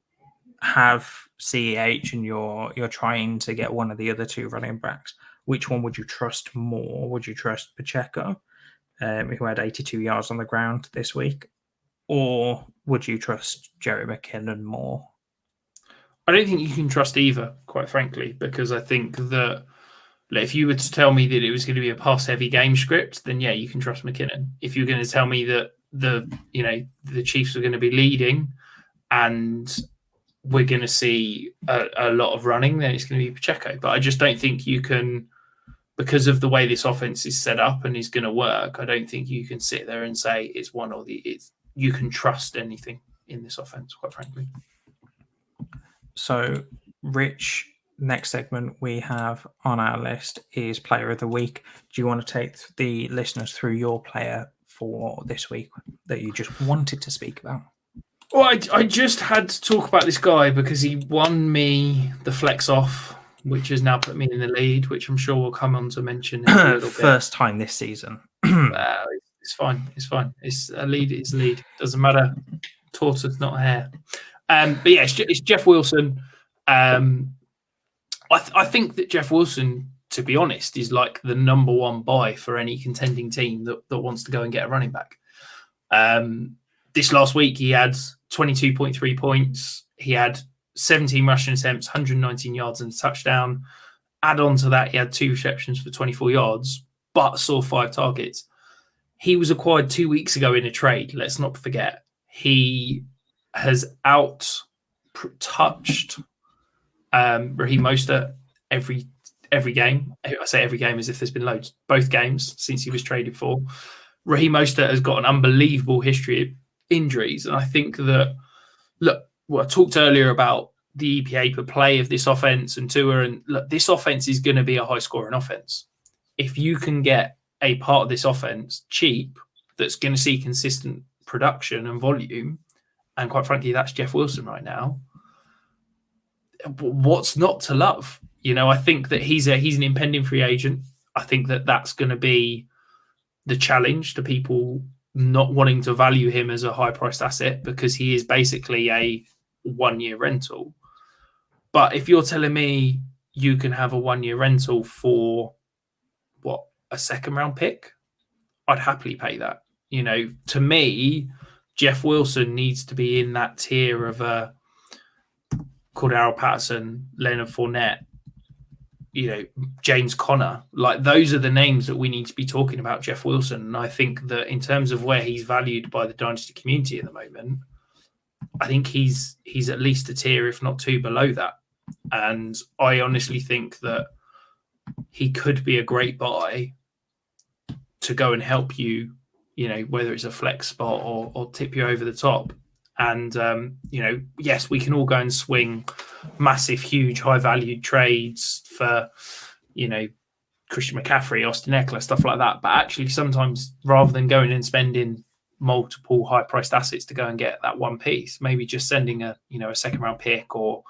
[SPEAKER 2] have CEH and you're trying to get one of the other 2 running backs, which one would you trust more? Would you trust Pacheco, who had 82 yards on the ground this week, or would you trust Jerry McKinnon more?
[SPEAKER 3] I don't think you can trust either, quite frankly, because I think that if you were to tell me that it was going to be a pass-heavy game script, then yeah, you can trust McKinnon. If you're going to tell me that the Chiefs are going to be leading and we're going to see a lot of running, then it's going to be Pacheco. But I just don't think you can, because of the way this offense is set up and is going to work, I don't think you can sit there and say it's one or you can trust anything in this offense, quite frankly.
[SPEAKER 2] So, Rich, next segment we have on our list is Player of the Week. Do you want to take the listeners through your player for this week that you just wanted to speak about?
[SPEAKER 3] Well, I just had to talk about this guy because he won me the flex off, which has now put me in the lead, which I'm sure we'll come on to mention in a little bit.
[SPEAKER 2] First time this season.
[SPEAKER 3] It's fine. It's a lead. It's a lead. Doesn't matter. Tortoise, not hair. But yeah, it's Jeff Wilson. I think that Jeff Wilson, to be honest, is like the number one buy for any contending team that wants to go and get a running back. This last week, he had 22.3 points. He had 17 rushing attempts, 119 yards and a touchdown. Add on to that, he had 2 receptions for 24 yards, but saw 5 targets. He was acquired 2 weeks ago in a trade. Let's not forget. He has out-touched Raheem Mostert every game. I say every game as if there's been loads. Both games since he was traded for. Raheem Mostert has got an unbelievable history of injuries. And I think that, I talked earlier about the EPA per play of this offense and Tua. And look, this offense is going to be a high-scoring offense. If you can get a part of this offense cheap that's going to see consistent production and volume, and quite frankly, that's Jeff Wilson right now, what's not to love? I think that he's an impending free agent. I think that that's going to be the challenge to people not wanting to value him as a high-priced asset, because he is basically a one-year rental. But if you're telling me you can have a one-year rental for a second-round pick, I'd happily pay that. To me, Jeff Wilson needs to be in that tier of Cordero Patterson, Leonard Fournette, James Conner. Like, those are the names that we need to be talking about Jeff Wilson. And I think that in terms of where he's valued by the Dynasty community at the moment, I think he's at least a tier, if not two, below that. And I honestly think that he could be a great buy to go and help you, whether it's a flex spot or tip you over the top. And, yes, we can all go and swing massive, huge, high-valued trades for, Christian McCaffrey, Austin Eckler, stuff like that. But actually, sometimes rather than going and spending multiple high-priced assets to go and get that one piece, maybe just sending a second-round pick, or,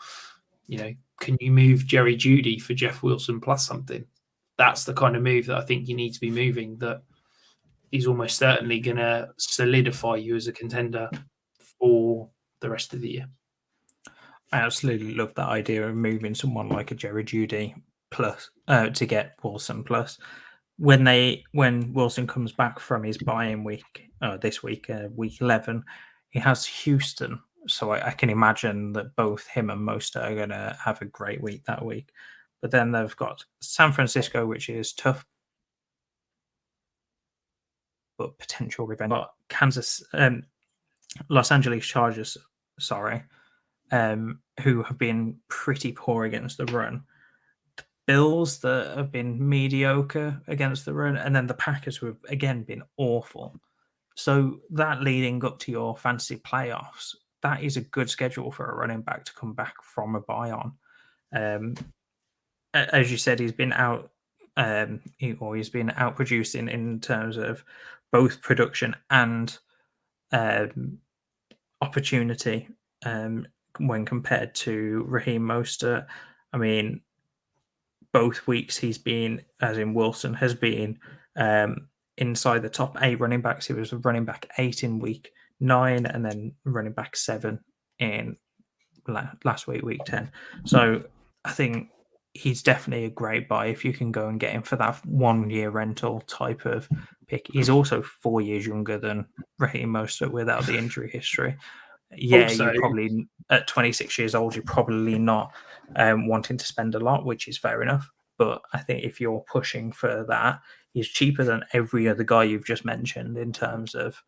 [SPEAKER 3] can you move Jerry Jeudy for Jeff Wilson plus something? That's the kind of move that I think you need to be moving, that is almost certainly going to solidify you as a contender for the rest of the year.
[SPEAKER 2] I absolutely love that idea of moving someone like a Jerry Jeudy plus to get Wilson plus. When Wilson comes back from his bye-in week this week, week 11, he has Houston. So I can imagine that both him and Mostert are going to have a great week that week. But then they've got San Francisco, which is tough, but potential revenge. But Los Angeles Chargers, who have been pretty poor against the run. The Bills that have been mediocre against the run, and then the Packers, who have again been awful. So that leading up to your fantasy playoffs, that is a good schedule for a running back to come back from a bye on. As you said, he's been out, he's been out producing in terms of both production and opportunity when compared to Raheem Mostert. I mean, both weeks he's been, as in Wilson, has been inside the top 8 running backs. He was running back 8 in week 9, and then running back 7 in last week 10. So I think he's definitely a great buy if you can go and get him for that 1-year rental type of pick. He's also 4 years younger than Raheem Mostert without the injury history. Yeah,
[SPEAKER 3] Also,
[SPEAKER 2] you're probably at 26 years old, you're probably not wanting to spend a lot, which is fair enough. But I think if you're pushing for that, he's cheaper than every other guy you've just mentioned in terms of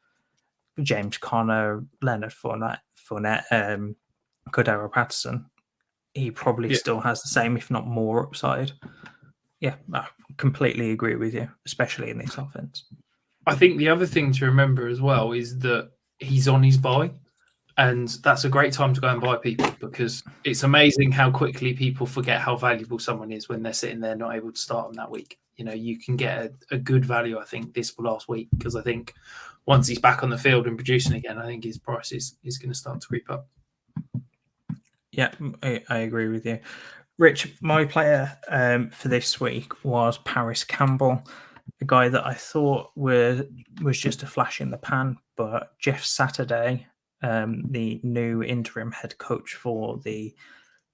[SPEAKER 2] James Conner, Leonard Fournette, Cordero Patterson. He probably still has the same, if not more, upside. Yeah, I completely agree with you, especially in this offense.
[SPEAKER 3] I think the other thing to remember as well is that he's on his bye, and that's a great time to go and buy people, because it's amazing how quickly people forget how valuable someone is when they're sitting there not able to start them that week. You can get a good value, I think, this last week, because I think once he's back on the field and producing again, I think his price is going to start to creep up.
[SPEAKER 2] Yeah, I agree with you. Rich, my player for this week was Paris Campbell, a guy that I thought was just a flash in the pan, but Jeff Saturday, the new interim head coach for the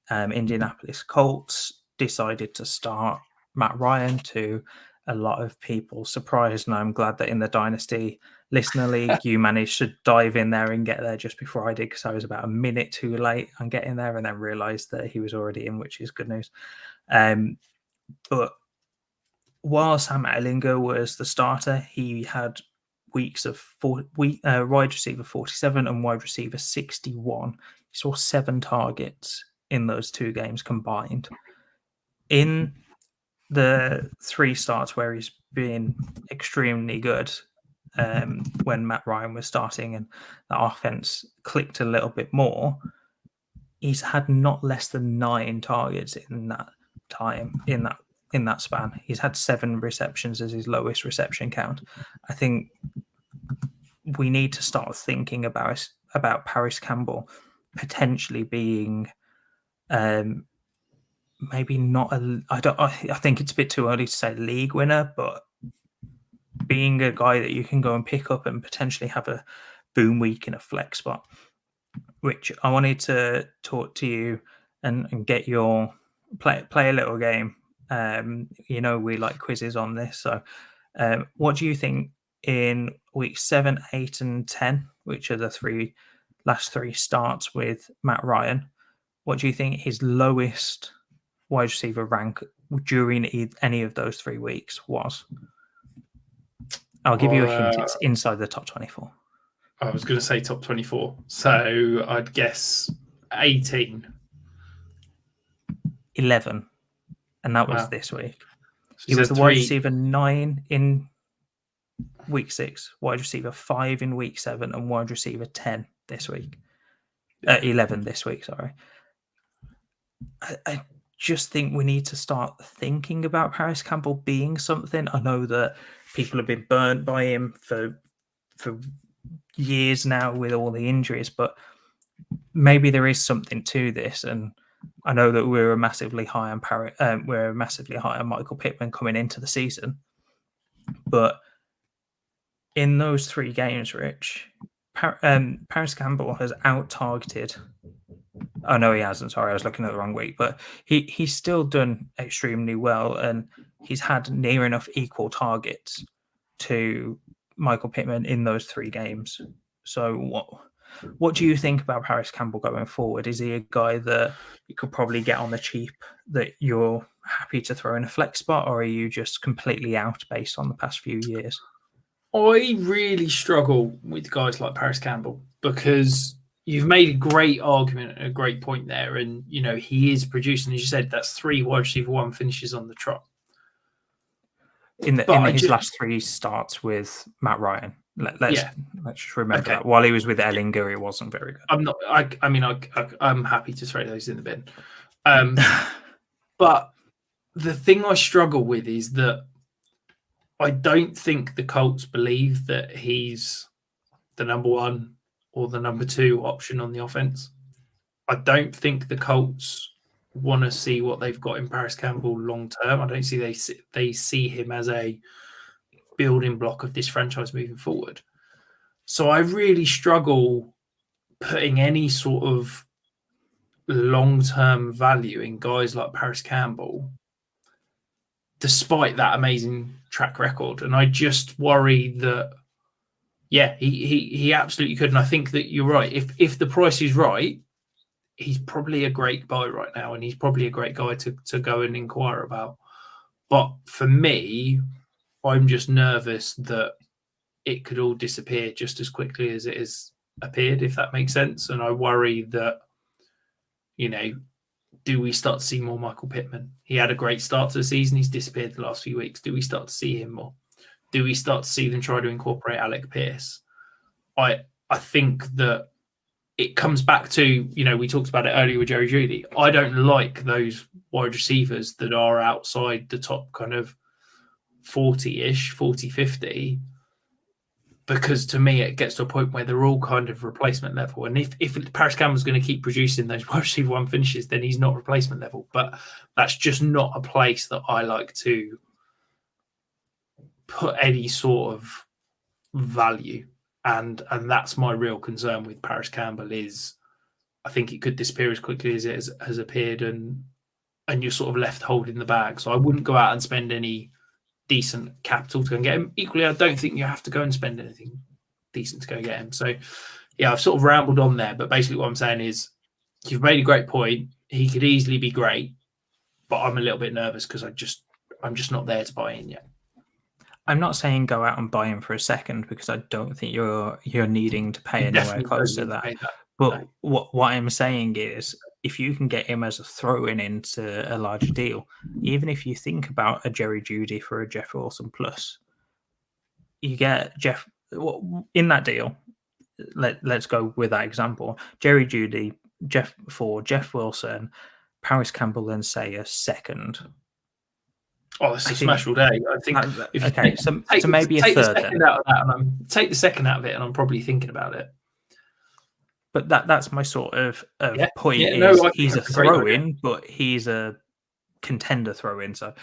[SPEAKER 2] Indianapolis Colts, decided to start Matt Ryan, to a lot of people's surprise, and I'm glad that in the Dynasty Listener League you managed to dive in there and get there just before I did, because I was about a minute too late on getting there and then realised that he was already in, which is good news. But while Sam Ehlinger was the starter, he had weeks of wide receiver 47 and wide receiver 61. He saw 7 targets in those 2 games combined. In the 3 starts where he's been extremely good, when Matt Ryan was starting and the offense clicked a little bit more, he's had not less than 9 targets in that time, in that span. He's had 7 receptions as his lowest reception count. I think we need to start thinking about Paris Campbell potentially being maybe not I think it's a bit too early to say league winner, but being a guy that you can go and pick up and potentially have a boom week in a flex spot, which I wanted to talk to you and get your play a little game. We like quizzes on this. So what do you think in week 7, 8, and 10, which are the last three starts with Matt Ryan? What do you think his lowest wide receiver rank during any of those 3 weeks was? I'll give you a hint. It's inside the top 24.
[SPEAKER 3] I was going to say top 24. So I'd guess 18.
[SPEAKER 2] 11. And that was this week.
[SPEAKER 3] So
[SPEAKER 2] he was the wide receiver 9 in week 6, wide receiver 5 in week 7, and wide receiver 10 this week. 11 this week, sorry. I just think we need to start thinking about Paris Campbell being something. I know that people have been burnt by him for years now with all the injuries, but maybe there is something to this. And I know that we're massively high on Michael Pittman coming into the season, but in those 3 games, Rich, Paris Campbell has out-targeted. Oh no, he hasn't. Sorry, I was looking at the wrong week. But he's still done extremely well, and he's had near enough equal targets to Michael Pittman in those 3 games. So what do you think about Paris Campbell going forward? Is he a guy that you could probably get on the cheap that you're happy to throw in a flex spot, or are you just completely out based on the past few years?
[SPEAKER 3] I really struggle with guys like Paris Campbell because you've made a great argument and a great point there. And, he is producing, as you said, that's 3 wide receiver 1 finishes on the trot.
[SPEAKER 2] In his last 3 starts with Matt Ryan. Let's just remember that. While he was with Ellinger, it wasn't very good.
[SPEAKER 3] I'm happy to throw those in the bin. But the thing I struggle with is that I don't think the Colts believe that he's the number 1 or the number 2 option on the offense. I don't think the Colts want to see what they've got in Paris Campbell long term. I don't see they see him as a building block of this franchise moving forward. So I really struggle putting any sort of long-term value in guys like Paris Campbell, despite that amazing track record. And I just worry that, he absolutely could. And I think that you're right. If the price is right, he's probably a great buy right now, and he's probably a great guy to go and inquire about. But for me, I'm just nervous that it could all disappear just as quickly as it has appeared, if that makes sense. And I worry that, do we start to see more Michael Pittman? He had a great start to the season. He's disappeared the last few weeks. Do we start to see him more? Do we start to see them try to incorporate Alec Pierce? I think that it comes back to, we talked about it earlier with Jerry Jeudy. I don't like those wide receivers that are outside the top kind of 40-ish, 40, 50, because to me, it gets to a point where they're all kind of replacement level. And if Paris Campbell's going to keep producing those wide receiver 1 finishes, then he's not replacement level. But that's just not a place that I like to put any sort of value. And that's my real concern with Paris Campbell is I think it could disappear as quickly as it has appeared, and you're sort of left holding the bag. So I wouldn't go out and spend any decent capital to go and get him. Equally, I don't think you have to go and spend anything decent to go get him. So, I've sort of rambled on there, but basically what I'm saying is you've made a great point. He could easily be great, but I'm a little bit nervous because I'm just not there to buy in yet.
[SPEAKER 2] I'm not saying go out and buy him for a second, because I don't think you're needing to pay anywhere close to that. But what I'm saying is, if you can get him as a throw-in into a larger deal, even if you think about a Jerry Jeudy for a Jeff Wilson plus, you get Jeff in that deal. Let's go with that example. Jerry Jeudy, Jeff Wilson, Paris Campbell, and say a second.
[SPEAKER 3] Oh, it's a smash all day. I think.
[SPEAKER 2] So maybe a third.
[SPEAKER 3] Take the second out of it, and I'm probably thinking about it.
[SPEAKER 2] But that's my sort of point.
[SPEAKER 3] He's
[SPEAKER 2] a throw-in, but he's a contender throw in. So,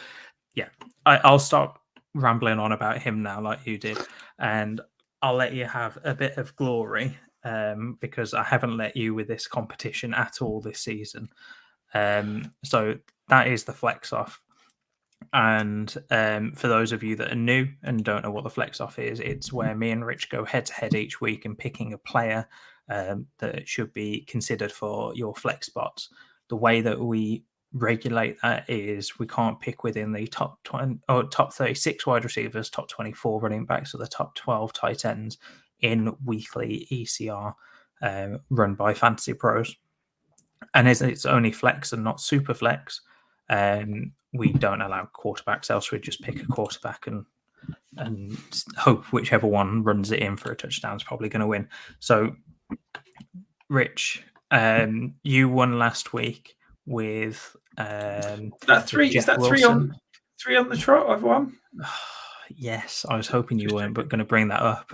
[SPEAKER 2] yeah, I'll stop rambling on about him now, like you did, and I'll let you have a bit of glory because I haven't let you with this competition at all this season. So that is the flex off. And for those of you that are new and don't know what the flex off is, it's where me and Rich go head to head each week in picking a player that should be considered for your flex spots. The way that we regulate that is we can't pick within the top 20 or top 36 wide receivers, top 24 running backs, or the top 12 tight ends in weekly ECR run by Fantasy Pros. And as it's only flex and not super flex, we don't allow quarterbacks else. We just pick a quarterback and hope whichever one runs it in for a touchdown is probably going to win. So, Rich, you won last week with
[SPEAKER 3] that three. Is that
[SPEAKER 2] Wilson.
[SPEAKER 3] three on the trot? I've won.
[SPEAKER 2] Yes, I was hoping you weren't, but going to bring that up.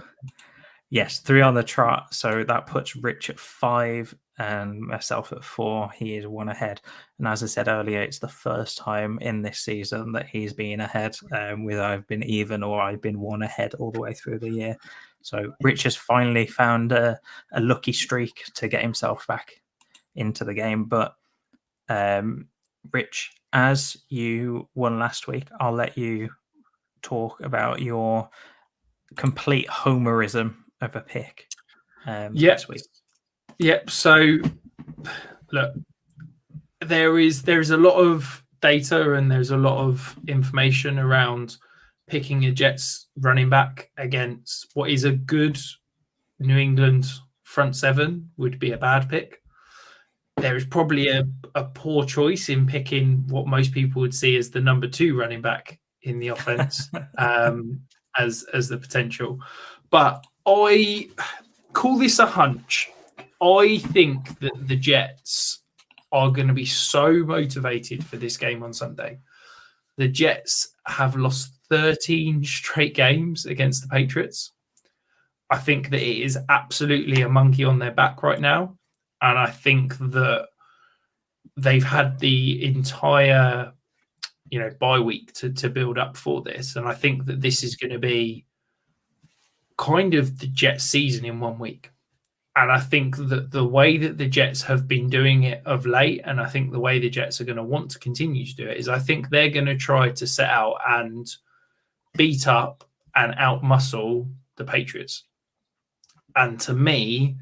[SPEAKER 2] Yes, 3 on the trot. So that puts Rich at 5 and myself at 4. He is 1 ahead. And as I said earlier, it's the first time in this season that he's been ahead, with I've been even or I've been 1 ahead all the way through the year. So Rich has finally found a lucky streak to get himself back into the game. But Rich, as you won last week, I'll let you talk about your complete homerism of a pick this week.
[SPEAKER 3] Yep. So look, there is a lot of data and there's a lot of information around picking a Jets running back against what is a good New England front seven would be a bad pick. There is probably a poor choice in picking what most people would see as the number 2 running back in the offense as the potential. But I call this a hunch. I think that the Jets are going to be so motivated for this game on Sunday. The Jets have lost 13 straight games against the Patriots. I think that it is absolutely a monkey on their back right now. And I think that they've had the entire, bye week to build up for this. And I think that this is going to be kind of the Jets season in 1 week. And I think that the way that the Jets have been doing it of late, and I think the way the Jets are going to want to continue to do it, is I think they're going to try to set out and beat up and outmuscle the Patriots. And to me,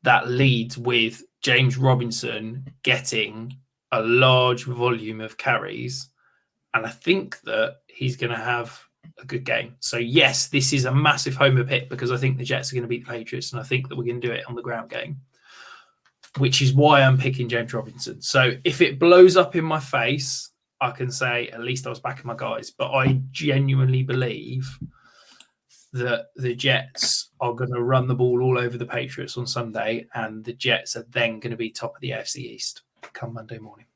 [SPEAKER 3] that leads with James Robinson getting a large volume of carries. And I think that he's going to have a good game. So, yes, this is a massive homer pick because I think the Jets are going to beat the Patriots and I think that we're going to do it on the ground game, which is why I'm picking James Robinson. So if it blows up in my face, I can say at least I was backing my guys. But I genuinely believe that the Jets are going to run the ball all over the Patriots on Sunday and the Jets are then going to be top of the AFC East come Monday morning.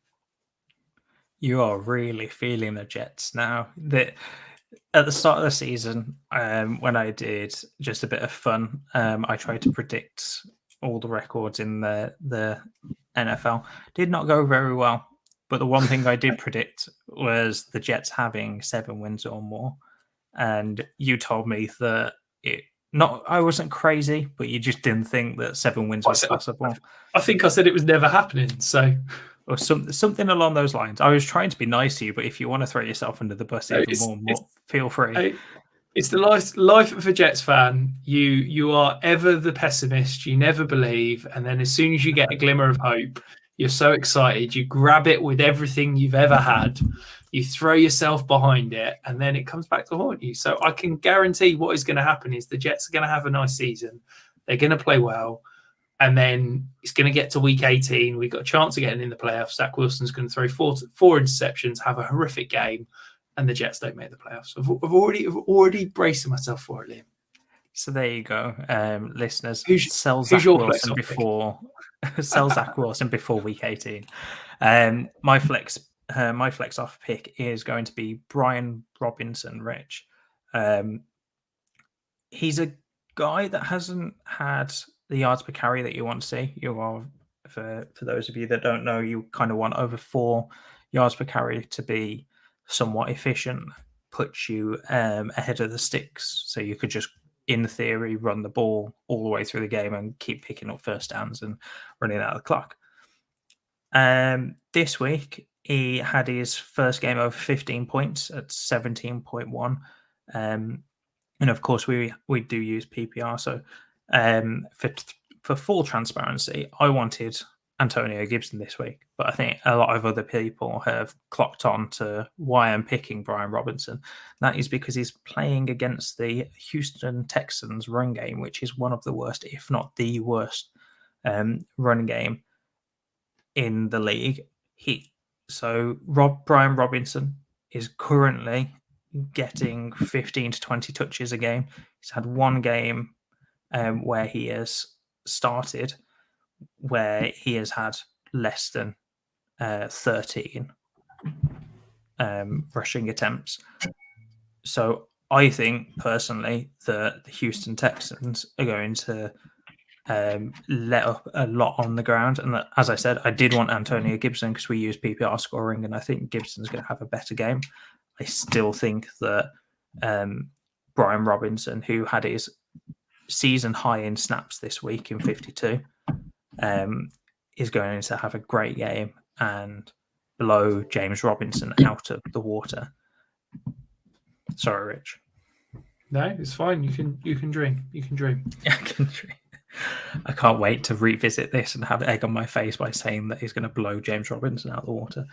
[SPEAKER 2] You are really feeling the Jets now. At the start of the season, when I did just a bit of fun, I tried to predict all the records in the NFL. Did not go very well. But the one thing I did predict was the Jets having 7 wins or more. And you told me that I wasn't crazy, but you just didn't think that 7 wins was possible.
[SPEAKER 3] I think I said it was never happening. So,
[SPEAKER 2] or something along those lines. I was trying to be nice to you, but if you want to throw yourself under the bus even more, feel free.
[SPEAKER 3] It's the life of a Jets fan. You are ever the pessimist. You never believe, and then as soon as you get a glimmer of hope, you're so excited. You grab it with everything you've ever had. You throw yourself behind it, and then it comes back to haunt you. So I can guarantee what is going to happen is the Jets are going to have a nice season. They're going to play well. And then it's going to get to week 18. We've got a chance of getting in the playoffs. Zach Wilson's going to throw four interceptions, have a horrific game, and the Jets don't make the playoffs. I've already braced myself for it, Liam.
[SPEAKER 2] So there you go, listeners.
[SPEAKER 3] Sell Zach Wilson
[SPEAKER 2] before week 18. My flex off pick is going to be Brian Robinson. Rich, he's a guy that hasn't had the yards per carry that you want to see. You are, for those of you that don't know, you kind of want over 4 yards per carry to be somewhat efficient puts you ahead of the sticks. So you could just, in theory, run the ball all the way through the game and keep picking up first downs and running out of the clock. This week, he had his first game over 15 points at 17.1. And of course, we do use PPR. So for full transparency, I wanted Antonio Gibson this week, but I think a lot of other people have clocked on to why I'm picking Brian Robinson. That is because he's playing against the Houston Texans run game, which is one of the worst, if not the worst, run game in the league. Brian Robinson is currently getting 15 to 20 touches a game. He's had one game where he has started where he has had less than 13 rushing attempts. So I think personally that the Houston Texans are going to let up a lot on the ground. And that, as I said, I did want Antonio Gibson because we use PPR scoring, and I think Gibson's going to have a better game. I still think that Brian Robinson, who had his season high in snaps this week in 52, is going to have a great game and blow James Robinson out of the water. Sorry, Rich.
[SPEAKER 3] No, it's fine. You can dream. You can dream.
[SPEAKER 2] I can dream. I can't wait to revisit this and have egg on my face by saying that he's going to blow James Robinson out of the water.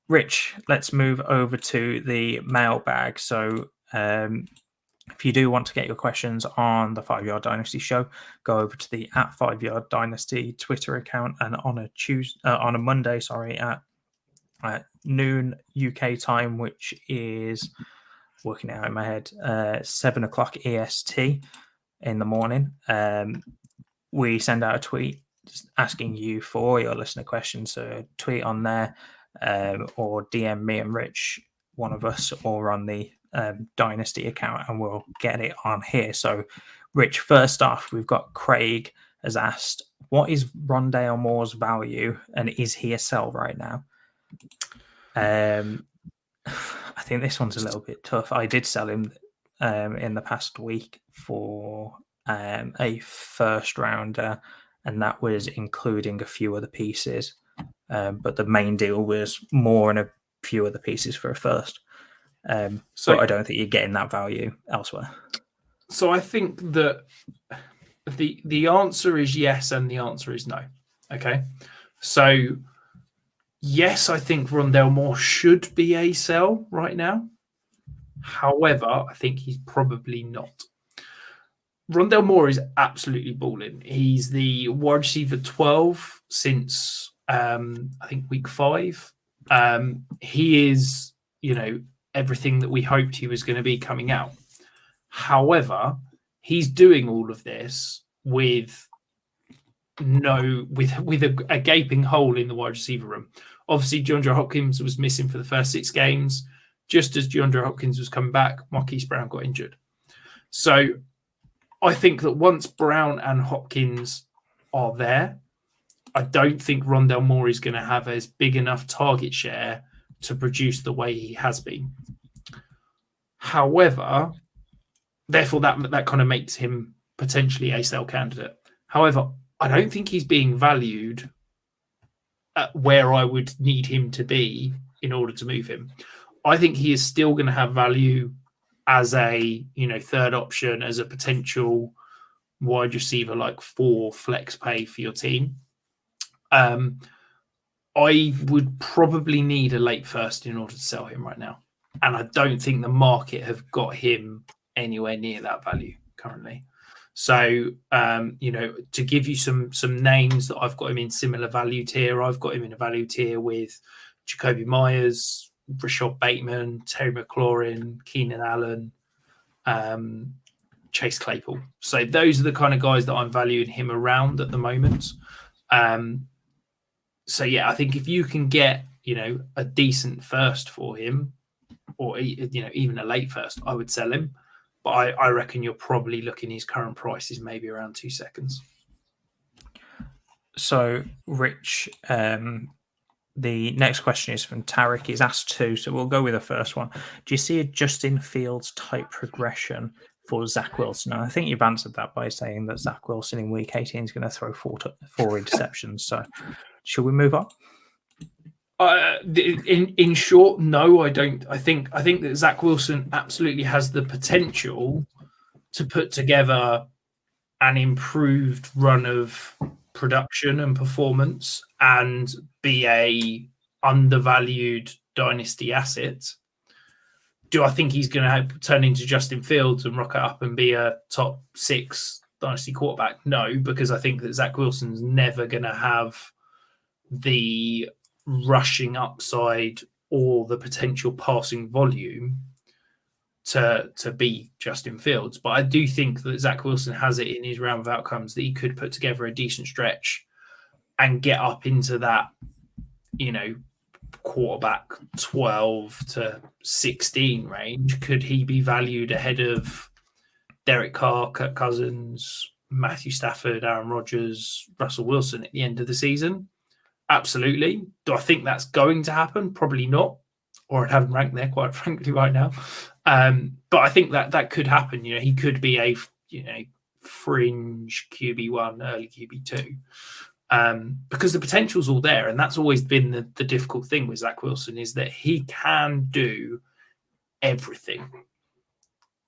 [SPEAKER 2] Rich, let's move over to the mailbag. So if you do want to get your questions on the 5 Yard Dynasty show, go over to the @5 Yard Dynasty Twitter account, and on a Monday, at noon UK time, which is, working out in my head, 7 o'clock EST in the morning, we send out a tweet asking you for your listener questions. So tweet on there, or DM me and Rich, one of us, or on the Dynasty account, and we'll get it on here. So Rich, first off, we've got Craig has asked, what is Rondale Moore's value, and is he a sell right now? I think this one's a little bit tough. I did sell him in the past week for a first rounder, and that was including a few other pieces, but the main deal was more and a few other pieces for a first. So I don't think you're getting that value elsewhere.
[SPEAKER 3] So I think that the answer is yes, and the answer is no. Okay, so yes, I think Rondale Moore should be a sell right now. However, I think he's probably not. Rondale Moore is absolutely balling. He's the wide receiver 12 since I think week 5. He is, everything that we hoped he was going to be coming out. However, he's doing all of this with a gaping hole in the wide receiver room. Obviously, DeAndre Hopkins was missing for the first 6 games. Just as DeAndre Hopkins was coming back, Marquise Brown got injured. So I think that once Brown and Hopkins are there, I don't think Rondale Moore is going to have as big enough target share to produce the way he has been. However, therefore that kind of makes him potentially a sell candidate. However, I don't think he's being valued at where I would need him to be in order to move him. I think he is still going to have value as a third option, as a potential wide receiver, like 4 flex pay for your team. I would probably need a late first in order to sell him right now, and I don't think the market have got him anywhere near that value currently. So, to give you some names that I've got him in similar value tier, I've got him in a value tier with Jacoby Myers, Rashad Bateman, Terry McLaurin, Keenan Allen, Chase Claypool. So those are the kind of guys that I'm valuing him around at the moment. So yeah, I think if you can get, a decent first for him, or, even a late first, I would sell him. But I reckon you're probably looking, his current price is maybe around 2 seconds.
[SPEAKER 2] So, Rich, The next question is from Tarek. He's asked two, so we'll go with the first one. Do you see a Justin Fields type progression for Zach Wilson? And I think you've answered that by saying that Zach Wilson in week 18 is going to throw four interceptions. So shall we move on?
[SPEAKER 3] In short, no, I don't. I think that Zach Wilson absolutely has the potential to put together an improved run of production and performance and be a undervalued dynasty asset. Do I think he's going to turn into Justin Fields and rock it up and be a top 6 dynasty quarterback? No, because I think that Zach Wilson's never going to have the rushing upside or the potential passing volume to be Justin Fields. But I do think that Zach Wilson has it in his round of outcomes that he could put together a decent stretch and get up into that, quarterback 12 to 16 range. Could he be valued ahead of Derek Carr, Kirk Cousins, Matthew Stafford, Aaron Rodgers, Russell Wilson at the end of the season? Absolutely. Do I think that's going to happen? Probably not. Or I'd have him ranked there, quite frankly, right now. But I think that could happen. He could be a fringe QB1, early QB2. Because the potential's all there, and that's always been the difficult thing with Zach Wilson, is that he can do everything.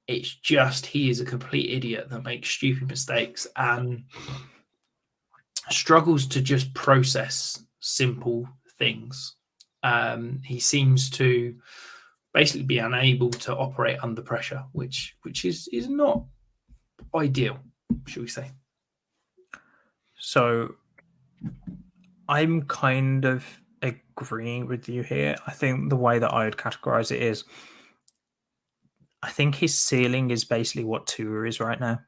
[SPEAKER 3] It's just he is a complete idiot that makes stupid mistakes and struggles to just process simple things. He seems to basically be unable to operate under pressure, which is not ideal, should we say.
[SPEAKER 2] So I'm kind of agreeing with you here. I think the way that I would categorize it is, I think his ceiling is basically what Tua is right now.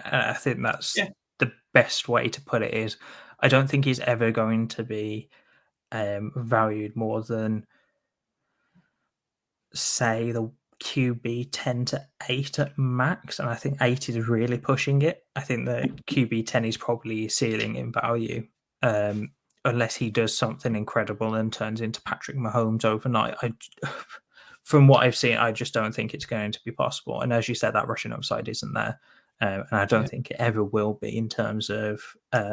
[SPEAKER 2] I think that's the best way to put it. Is I don't think he's ever going to be valued more than, say, the QB 10 to 8 at max, and I think 8 is really pushing it. I think that QB 10 is probably ceiling in value, unless he does something incredible and turns into Patrick Mahomes overnight. From what I've seen, I just don't think it's going to be possible. And as you said, that rushing upside isn't there, and I don't think it ever will be in terms of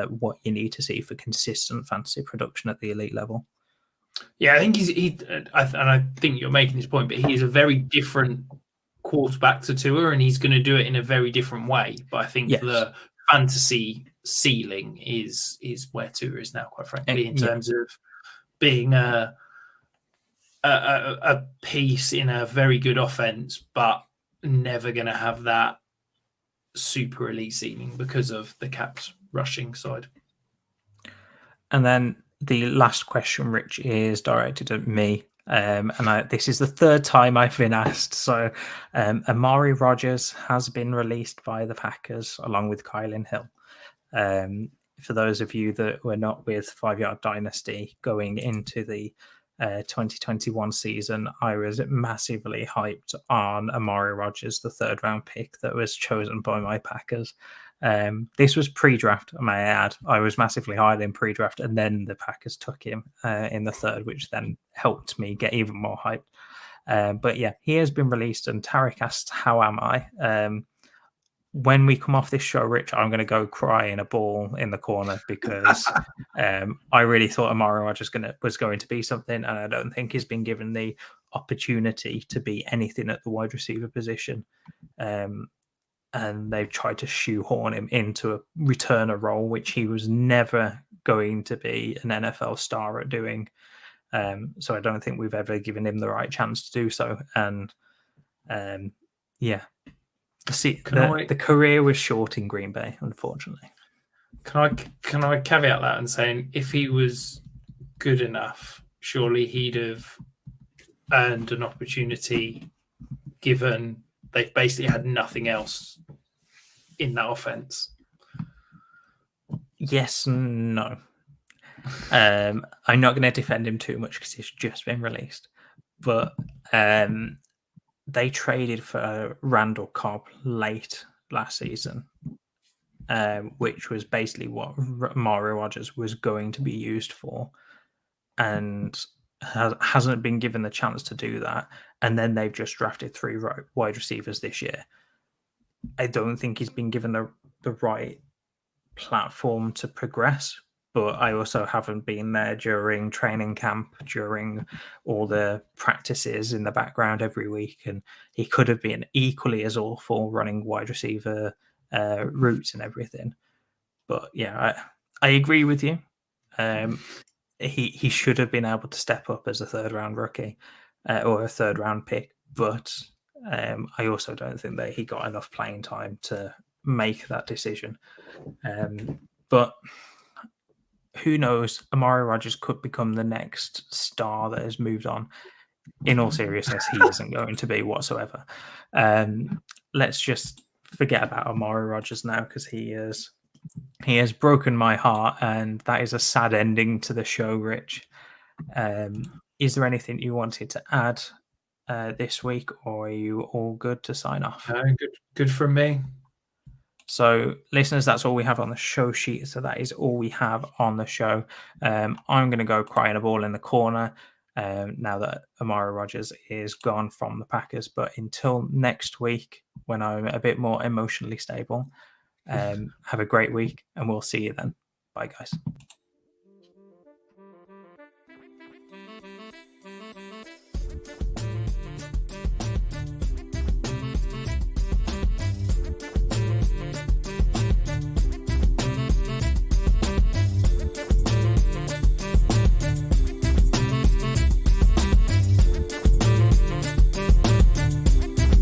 [SPEAKER 2] what you need to see for consistent fantasy production at the elite level.
[SPEAKER 3] Yeah, I think I think you're making this point, but he is a very different quarterback to Tua, and he's going to do it in a very different way. But I think the fantasy ceiling is where Tua is now, quite frankly, in terms of being a piece in a very good offense, but never going to have that super elite ceiling because of the Caps rushing side. And
[SPEAKER 2] then the last question, Rich, is directed at me. And this is the third time I've been asked. So Amari Rodgers has been released by the Packers along with Kylan Hill. For those of you that were not with 5 Yard Dynasty going into the 2021 season, I was massively hyped on Amari Rodgers, the third round pick that was chosen by my Packers. This was pre-draft, I may add. I was massively high in pre-draft, and then the Packers took him in the third, which then helped me get even more hyped. But yeah, he has been released, and Tarek asked, how am I? When we come off this show, Rich, I'm going to go cry in a ball in the corner because I really thought Amari Rodgers was going to be something, and I don't think he's been given the opportunity to be anything at the wide receiver position. And they've tried to shoehorn him into a returner role, which he was never going to be an NFL star at doing. So I don't think we've ever given him the right chance to do so. And the career was short in Green Bay, unfortunately.
[SPEAKER 3] Can I caveat that and saying if he was good enough, surely he'd have earned an opportunity, given they've basically had nothing else in that offense.
[SPEAKER 2] Yes and no. I'm not going to defend him too much because he's just been released. But they traded for Randall Cobb late last season, which was basically what Mario Rodgers was going to be used for. and hasn't been given the chance to do that. And then they've just drafted 3 wide receivers this year. I don't think he's been given the right platform to progress. But I also haven't been there during training camp, during all the practices in the background every week. And he could have been equally as awful running wide receiver routes and everything. But yeah, I agree with you. He should have been able to step up as a 3rd-round rookie or a 3rd-round pick. But I also don't think that he got enough playing time to make that decision. But who knows? Amari Rodgers could become the next star that has moved on. In all seriousness, he isn't going to be whatsoever. Let's just forget about Amari Rodgers now, because he has broken my heart, and that is a sad ending to the show, Rich. Is there anything you wanted to add this week, or are you all good to sign off?
[SPEAKER 3] Good from me.
[SPEAKER 2] So, listeners, that's all we have on the show sheet. So that is all we have on the show. I'm going to go crying a ball in the corner now that Amari Rodgers is gone from the Packers. But until next week, when I'm a bit more emotionally stable, have a great week, and we'll see you then. Bye, guys.